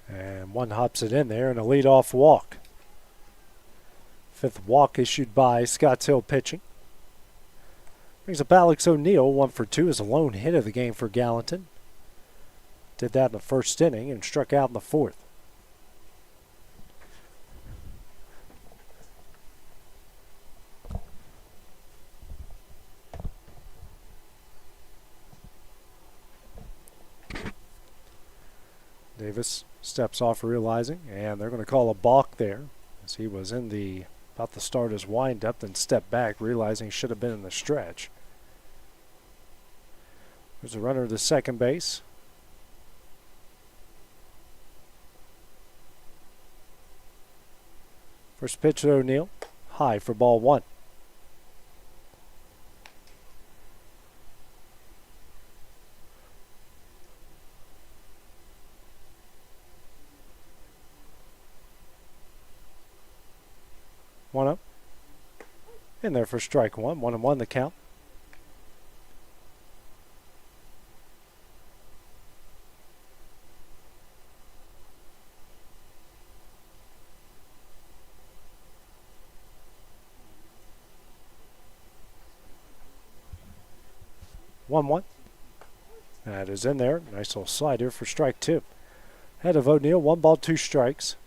And one hops it in there and a leadoff walk. Fifth walk issued by Scotts Hill pitching. Brings up Alex O'Neill, 1 for 2 as a lone hit of the game for Gallatin. Did that in the first inning and struck out in the fourth. Davis steps off realizing, and they're going to call a balk there as he was in about to start his windup, then stepped back realizing he should have been in the stretch. There's a runner to second base. First pitch to O'Neill, high for ball 1. One up. In there for strike 1. 1-1 the count. That is in there. Nice little slider for strike 2. Head of O'Neill, 1 ball, 2 strikes.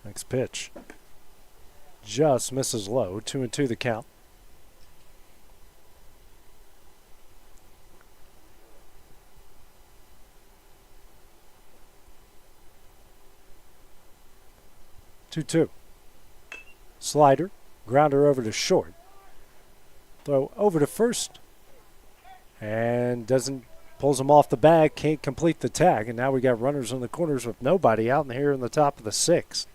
Next pitch. Just misses low. 2-2 the count. Two. Slider. Grounder over to short. Throw over to first. And pulls him off the bag. Can't complete the tag. And now we got runners in the corners with nobody out in here in the top of the 6th.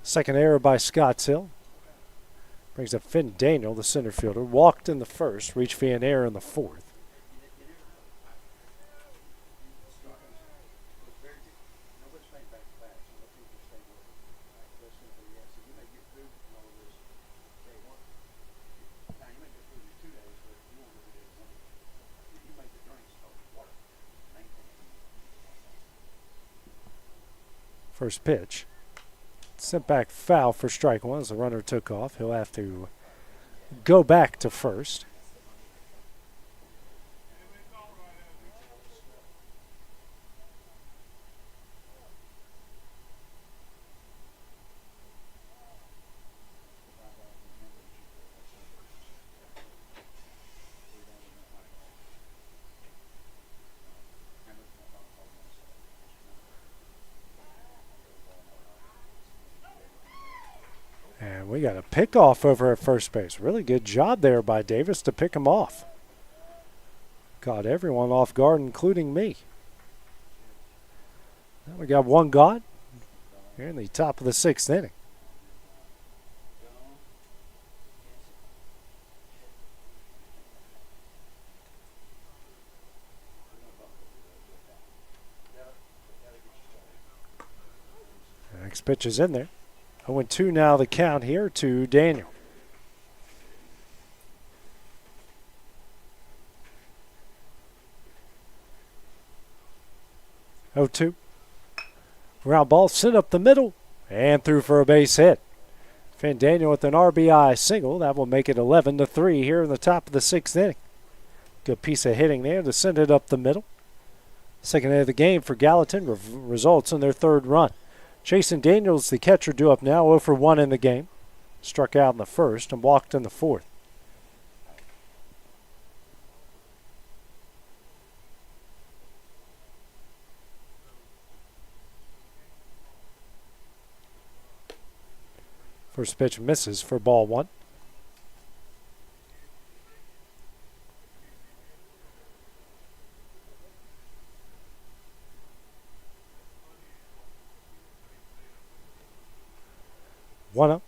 Second error by Scotts Hill. Brings up Finn Daniel, the center fielder. Walked in the first, reached via an error in the 4th. First pitch. Sent back foul for strike 1 as the runner took off. He'll have to go back to first. We got a pickoff over at first base. Really good job there by Davis to pick him off. Caught everyone off guard, including me. Now we got one gone here in the top of the 6th inning. The next pitch is in there. 0-2 now the count here to Daniel. Ground ball sent up the middle and through for a base hit. Finn Daniel with an RBI single. That will make it 11-3 here in the top of the 6th inning. Good piece of hitting there to send it up the middle. Second hit of the game for Gallatin results in their 3rd run. Jason Daniels, the catcher, due up now, 0 for 1 in the game. Struck out in the 1st and walked in the 4th. First pitch misses for ball 1. One up.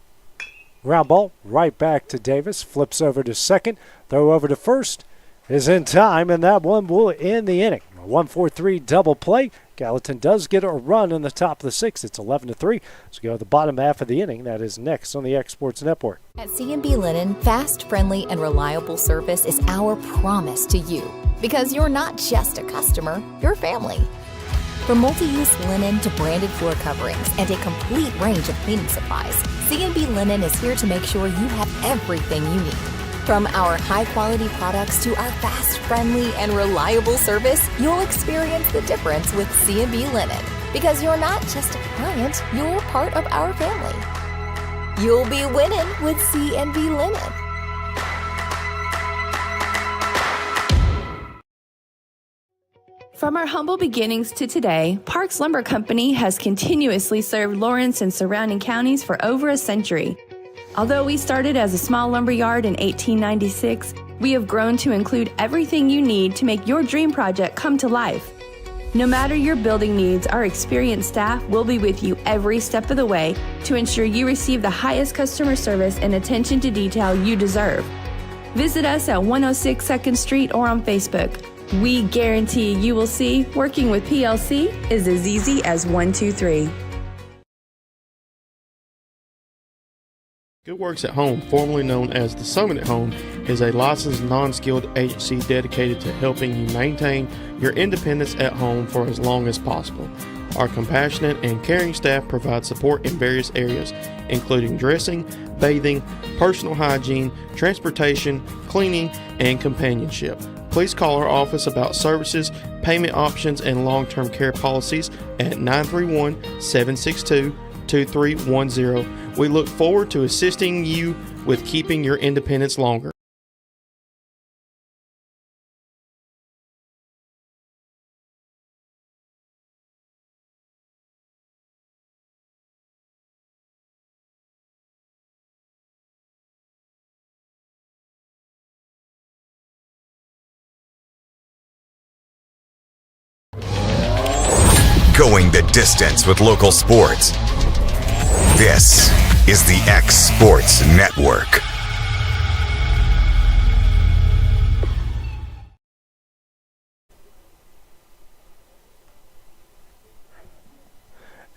Ground ball right back to Davis. Flips over to second. Throw over to first is in time, and that one will end the inning. 1-4-3 double play. Gallatin does get a run in the top of the 6th. It's 11-3. So go to the bottom half of the inning. That is next on the X Sports Network. At C&B Linen, fast, friendly, and reliable service is our promise to you. Because you're not just a customer, you're family. From multi-use linen to branded floor coverings and a complete range of cleaning supplies, C&B Linen is here to make sure you have everything you need. From our high-quality products to our fast, friendly, and reliable service, you'll experience the difference with C&B Linen. Because you're not just a client, you're part of our family. You'll be winning with C&B Linen. From our humble beginnings to today, Parks Lumber Company has continuously served Lawrence and surrounding counties for over a century. Although we started as a small lumber yard in 1896, we have grown to include everything you need to make your dream project come to life. No matter your building needs, our experienced staff will be with you every step of the way to ensure you receive the highest customer service and attention to detail you deserve. Visit us at 106 2nd Street or on Facebook. We guarantee you will see working with PLC is as easy as 1, 2, 3. Good Works at Home, formerly known as the Summit at Home, is a licensed non-skilled agency dedicated to helping you maintain your independence at home for as long as possible. Our compassionate and caring staff provide support in various areas, including dressing, bathing, personal hygiene, transportation, cleaning, and companionship. Please call our office about services, payment options, and long-term care policies at 931-762-2310. We look forward to assisting you with keeping your independence longer. Going the distance with local sports. This is the X Sports Network.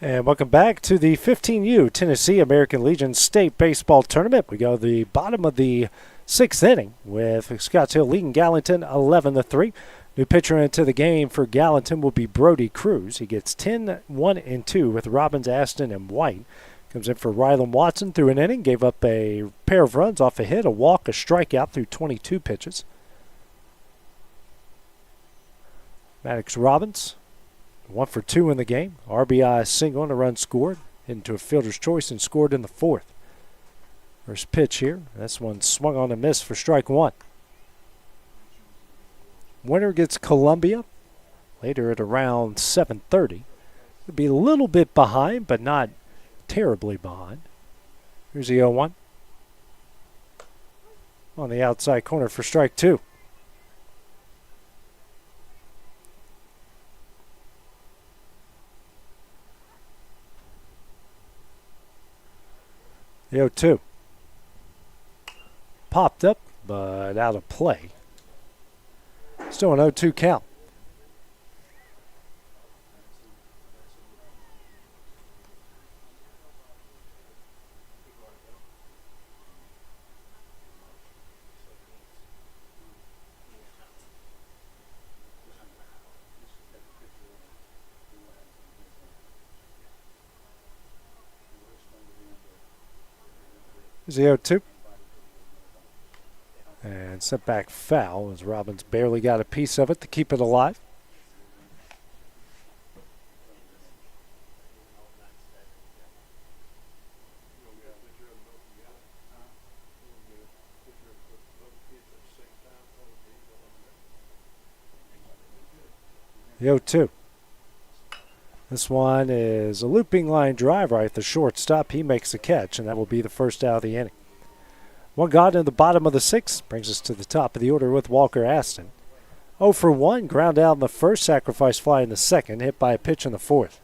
And welcome back to the 15U Tennessee American Legion State Baseball Tournament. We go to the bottom of the 6th inning with Scotts Hill leading Gallatin 11-3. New pitcher into the game for Gallatin will be Brody Cruz. He gets 10, 1, and 2 with Robbins, Aston, and White. Comes in for Rylan Watson through an inning. Gave up a pair of runs off a hit, a walk, a strikeout through 22 pitches. Maddox Robbins, 1 for 2 in the game. RBI single and a run scored. Hit into a fielder's choice and scored in the 4th. First pitch here. This one swung on and missed for strike 1. Winner gets Columbia later at around 7:30. Could be a little bit behind, but not terribly behind. Here's the 0-1. On the outside corner for strike 2. The 0-2. Popped up, but out of play. Still an 0-2 count. Here's the 0-2. And sent back foul as Robbins barely got a piece of it to keep it alive. The 0-2. This one is a looping line drive right at the shortstop. He makes a catch, and that will be the first out of the inning. One gone in the bottom of the 6th brings us to the top of the order with Walker Aston. 0 for 1, ground out in the 1st, sacrifice fly in the 2nd, hit by a pitch in the 4th.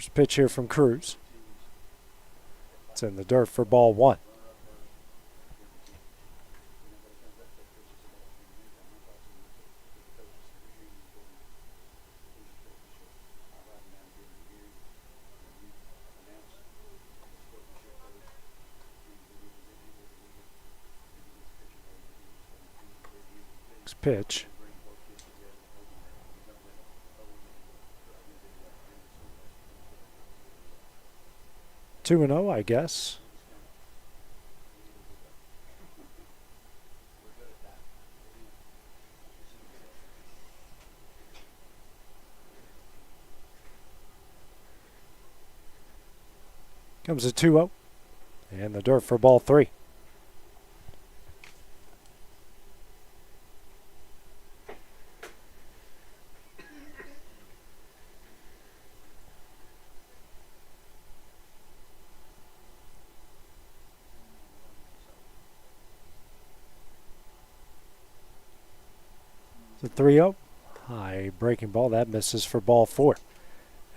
First pitch here from Cruz. It's in the dirt for ball 1. Next pitch. Two and 0, I guess. Comes a 2-0. And the dirt for ball 3. The 3-0. High breaking ball. That misses for ball 4.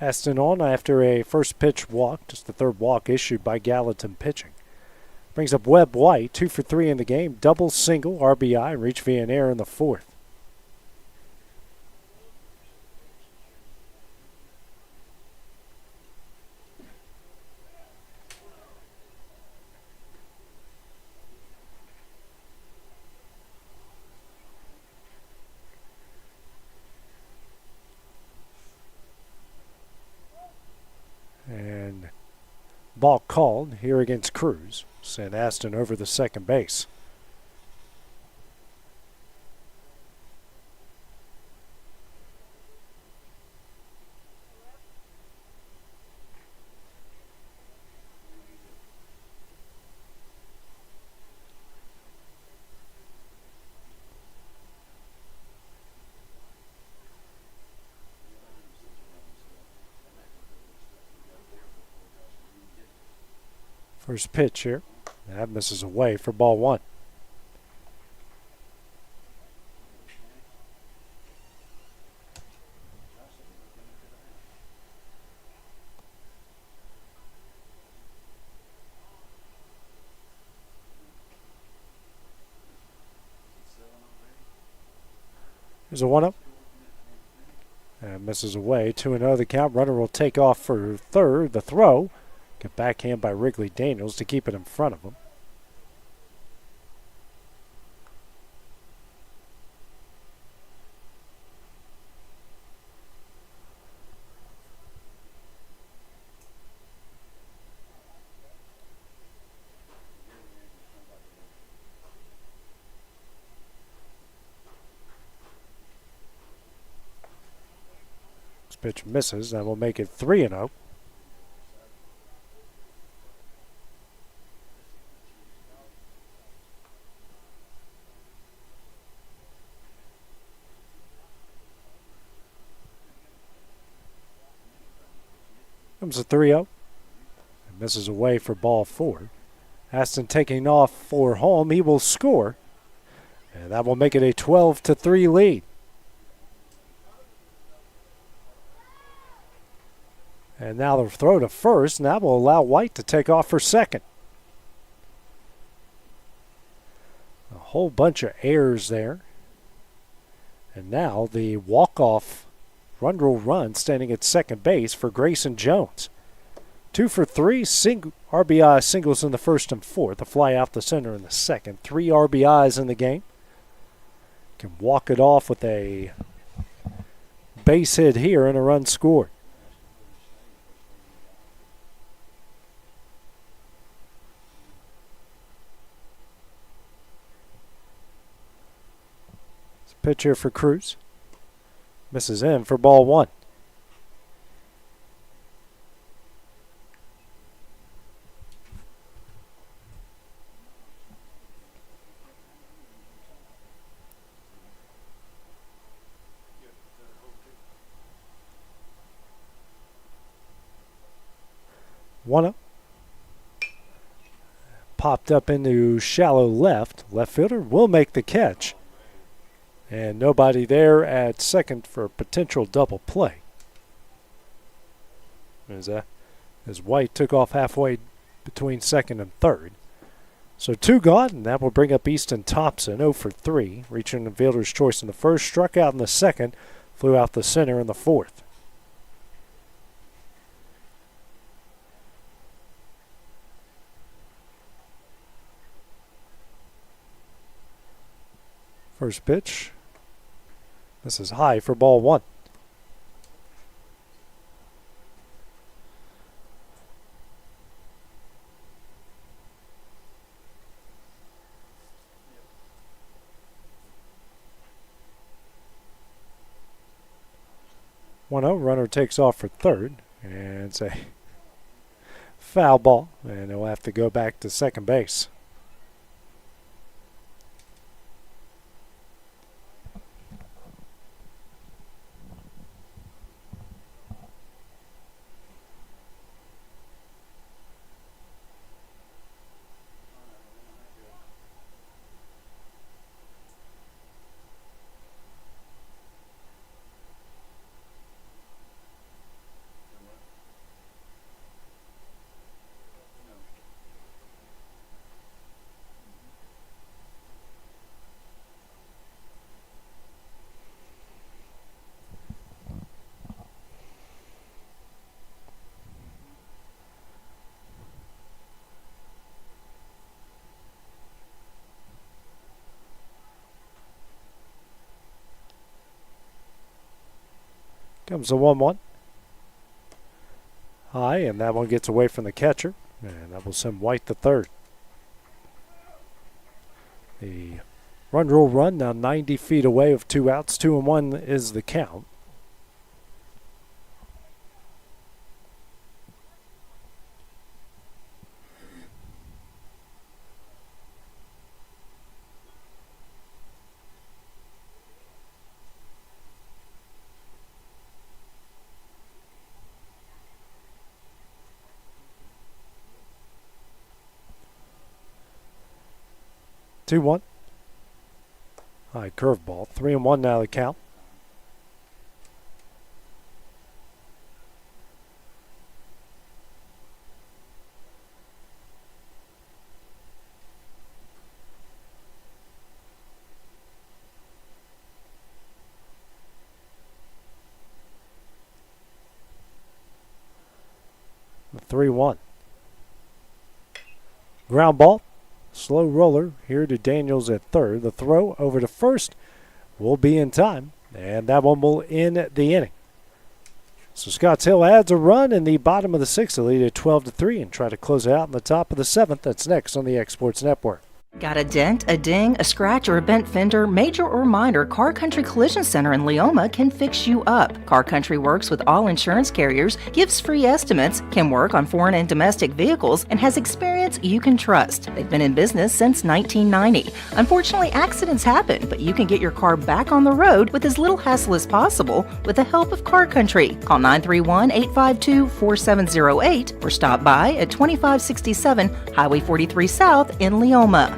Aston on after a first pitch walk, just the third walk issued by Gallatin pitching. Brings up Webb White, 2 for 3 in the game. Double, single, RBI, and reach via an error in the 4th. And ball called here against Cruz. Sent Aston over the second base. First pitch here. That misses away for ball 1. Here's a 1-0. And misses away. 2-0 the count. Runner will take off for third. The throw. Get backhand by Wrigley Daniels to keep it in front of him. This pitch misses. That will make it 3-0. Comes a 3-0. And misses away for ball 4. Aston taking off for home. He will score. And that will make it a 12-3 lead. And now the throw to first. And that will allow White to take off for second. A whole bunch of errors there. And now the walk-off run standing at second base for Grayson Jones. 2 for 3, RBI singles in the first and fourth. A fly out the center in the second. 3 RBIs in the game. Can walk it off with a base hit here and a run scored. Pitch here for Cruz. Misses in for ball 1. One popped up into shallow left. Left fielder will make the catch. And nobody there at second for a potential double play. as White took off halfway between second and third. So 2 gone, and that will bring up Easton Thompson 0 for 3, reaching the fielder's choice in the first, struck out in the second, flew out the center in the fourth. First pitch. This is high for ball 1. Runner takes off for third, and it's a foul ball, and he'll have to go back to second base. Comes the 1-1. High, and that one gets away from the catcher. And that will send White to third. The run rule run now 90 feet away with 2 outs. 2-1 is the count. Two-one. High curveball. 3-1 now the count. The 3-1. Ground ball. Slow roller here to Daniels at third. The throw over to first will be in time, and that one will end the inning. So Scotts Hill adds a run in the bottom of the 6th to lead at 12-3 and try to close it out in the top of the 7th. That's next on the X Sports Network. Got a dent, a ding, a scratch, or a bent fender? Major or minor, Car Country Collision Center in Leoma can fix you up. Car Country works with all insurance carriers, gives free estimates, can work on foreign and domestic vehicles, and has experience you can trust. They've been in business since 1990. Unfortunately, accidents happen, but you can get your car back on the road with as little hassle as possible with the help of Car Country. Call 931-852-4708 or stop by at 2567 Highway 43 South in Leoma.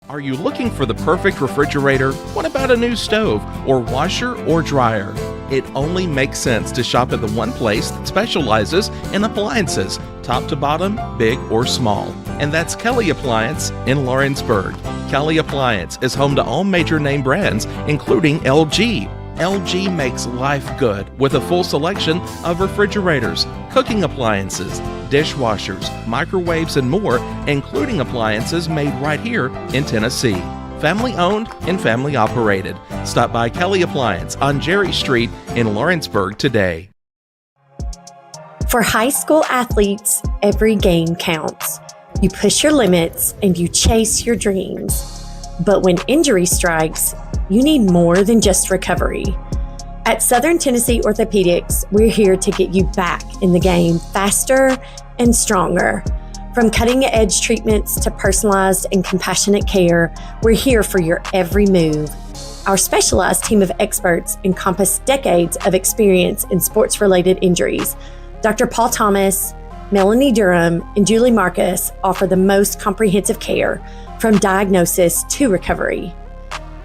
Are you looking for the perfect refrigerator? What about a new stove or washer or dryer? It only makes sense to shop at the one place that specializes in appliances, top to bottom, big or small. And that's Kelly Appliance in Lawrenceburg. Kelly Appliance is home to all major name brands, including LG. LG makes life good with a full selection of refrigerators, cooking appliances, dishwashers, microwaves, and more, including appliances made right here in Tennessee. Family owned and family operated. Stop by Kelly Appliance on Jerry Street in Lawrenceburg today. For high school athletes, every game counts. You push your limits and you chase your dreams. But when injury strikes, you need more than just recovery. At Southern Tennessee Orthopedics, we're here to get you back in the game faster and stronger. From cutting-edge treatments to personalized and compassionate care, we're here for your every move. Our specialized team of experts encompass decades of experience in sports-related injuries. Dr. Paul Thomas, Melanie Durham, and Julie Marcus offer the most comprehensive care from diagnosis to recovery.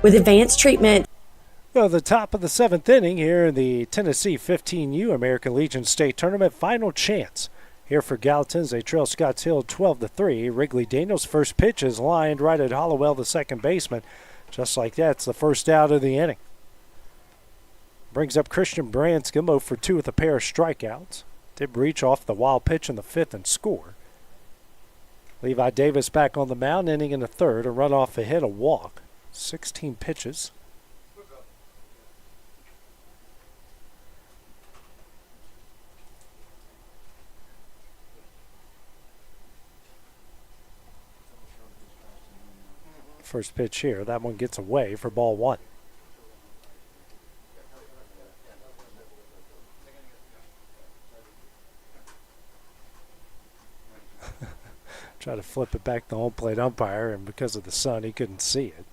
With advanced treatment, Go to the top of the 7th inning here in the Tennessee 15U American Legion State Tournament. Final chance here for Gallatin. They trail Scotts Hill 12-3. Wrigley Daniels' first pitch is lined right at Hollowell, the second baseman. Just like that, it's the first out of the inning. Brings up Christian Branscombe 0 for 2 with a pair of strikeouts. Did reach off the wild pitch in the 5th and score. Levi Davis back on the mound, inning in the 3rd. A run off a hit, a walk. 16 pitches. First pitch here. That one gets away for ball 1. Try to flip it back to the home plate umpire, and because of the sun, he couldn't see it.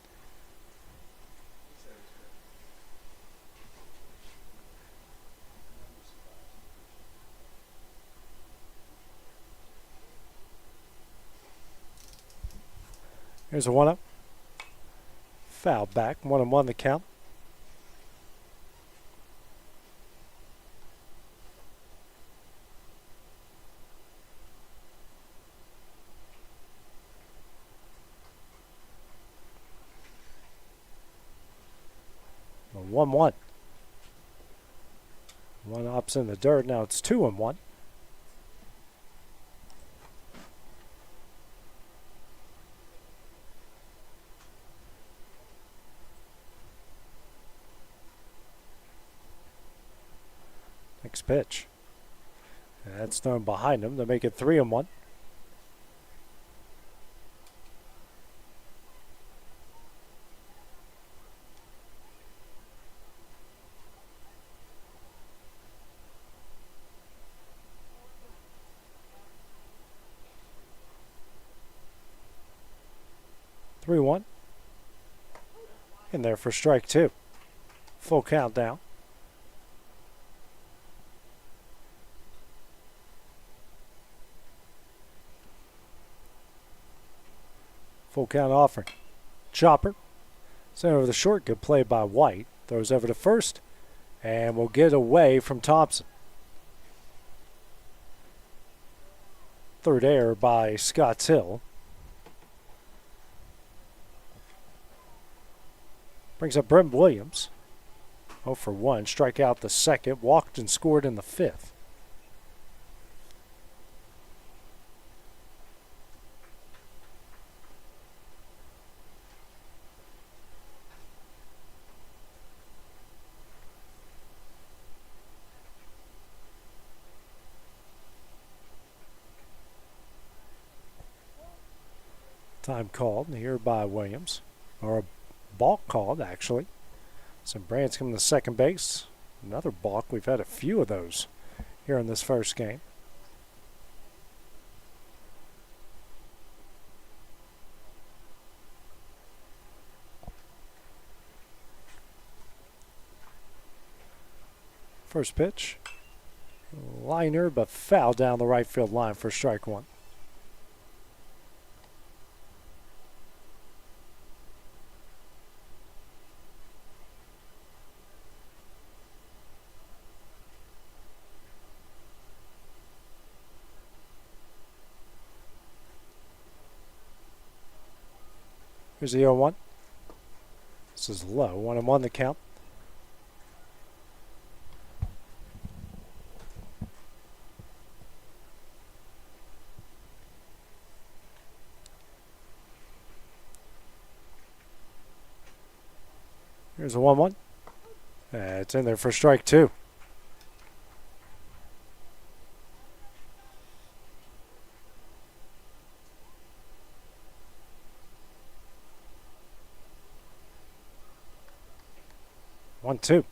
Here's a 1-up. Foul back, 1-1 the count. A 1-1. 1-up's in the dirt. Now it's 2-1. Next pitch. That's thrown behind him to make it 3-1. In there for strike 2. Full count down. Full count offering. Chopper. Sent over the short. Good play by White. Throws over to first. And will get away from Thompson. Third error by Scotts Hill. Brings up Brent Williams. 0 for 1. Strike out the second. Walked and scored in the 5th. Time called here by Williams. Or a balk called, actually. So Branscombe to second base. Another balk. We've had a few of those here in this first game. First pitch. Liner, but foul down the right field line for strike 1. Here's the 0-1. This is low. 1-1 the count. Here's a 1-1. It's in there for strike 2. One, two.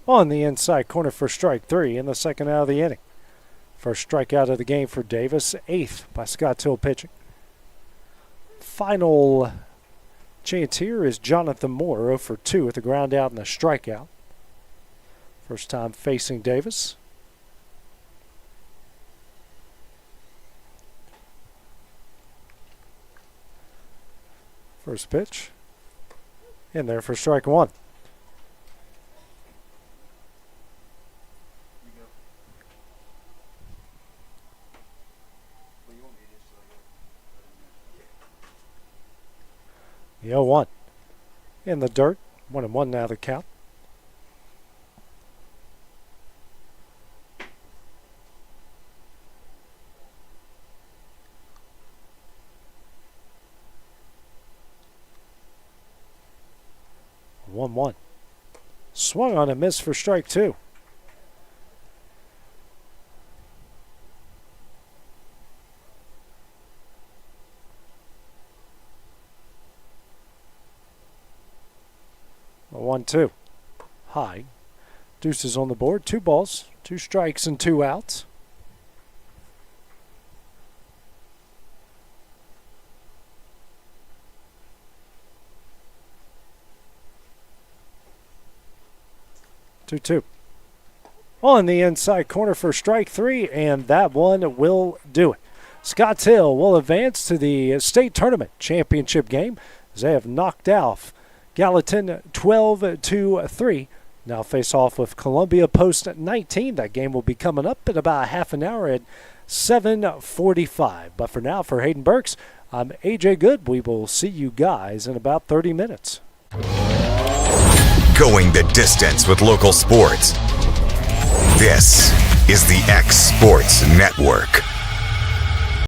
On the inside corner for strike 3 in the second out of the inning. First strikeout of the game for Davis. 8th by Scotts Hill pitching. Final chance here is Jonathan Moore. 0 for 2 with a ground out and a strikeout. First time facing Davis. First pitch. In there for strike 1. The 0-1 in the dirt. 1-1 now the count. One. Swung on and missed for strike 2. A 1-2. High. Deuces on the board. 2 balls, 2 strikes, and 2 outs. Two. On the inside corner for strike 3, and that one will do it. Scotts Hill will advance to the state tournament championship game as they have knocked off Gallatin 12-3. Now face off with Columbia Post 19. That game will be coming up in about a half an hour at 7:45. But for now, for Hayden Burks, I'm AJ Good. We will see you guys in about 30 minutes. Going the distance with local sports. This is the X Sports Network.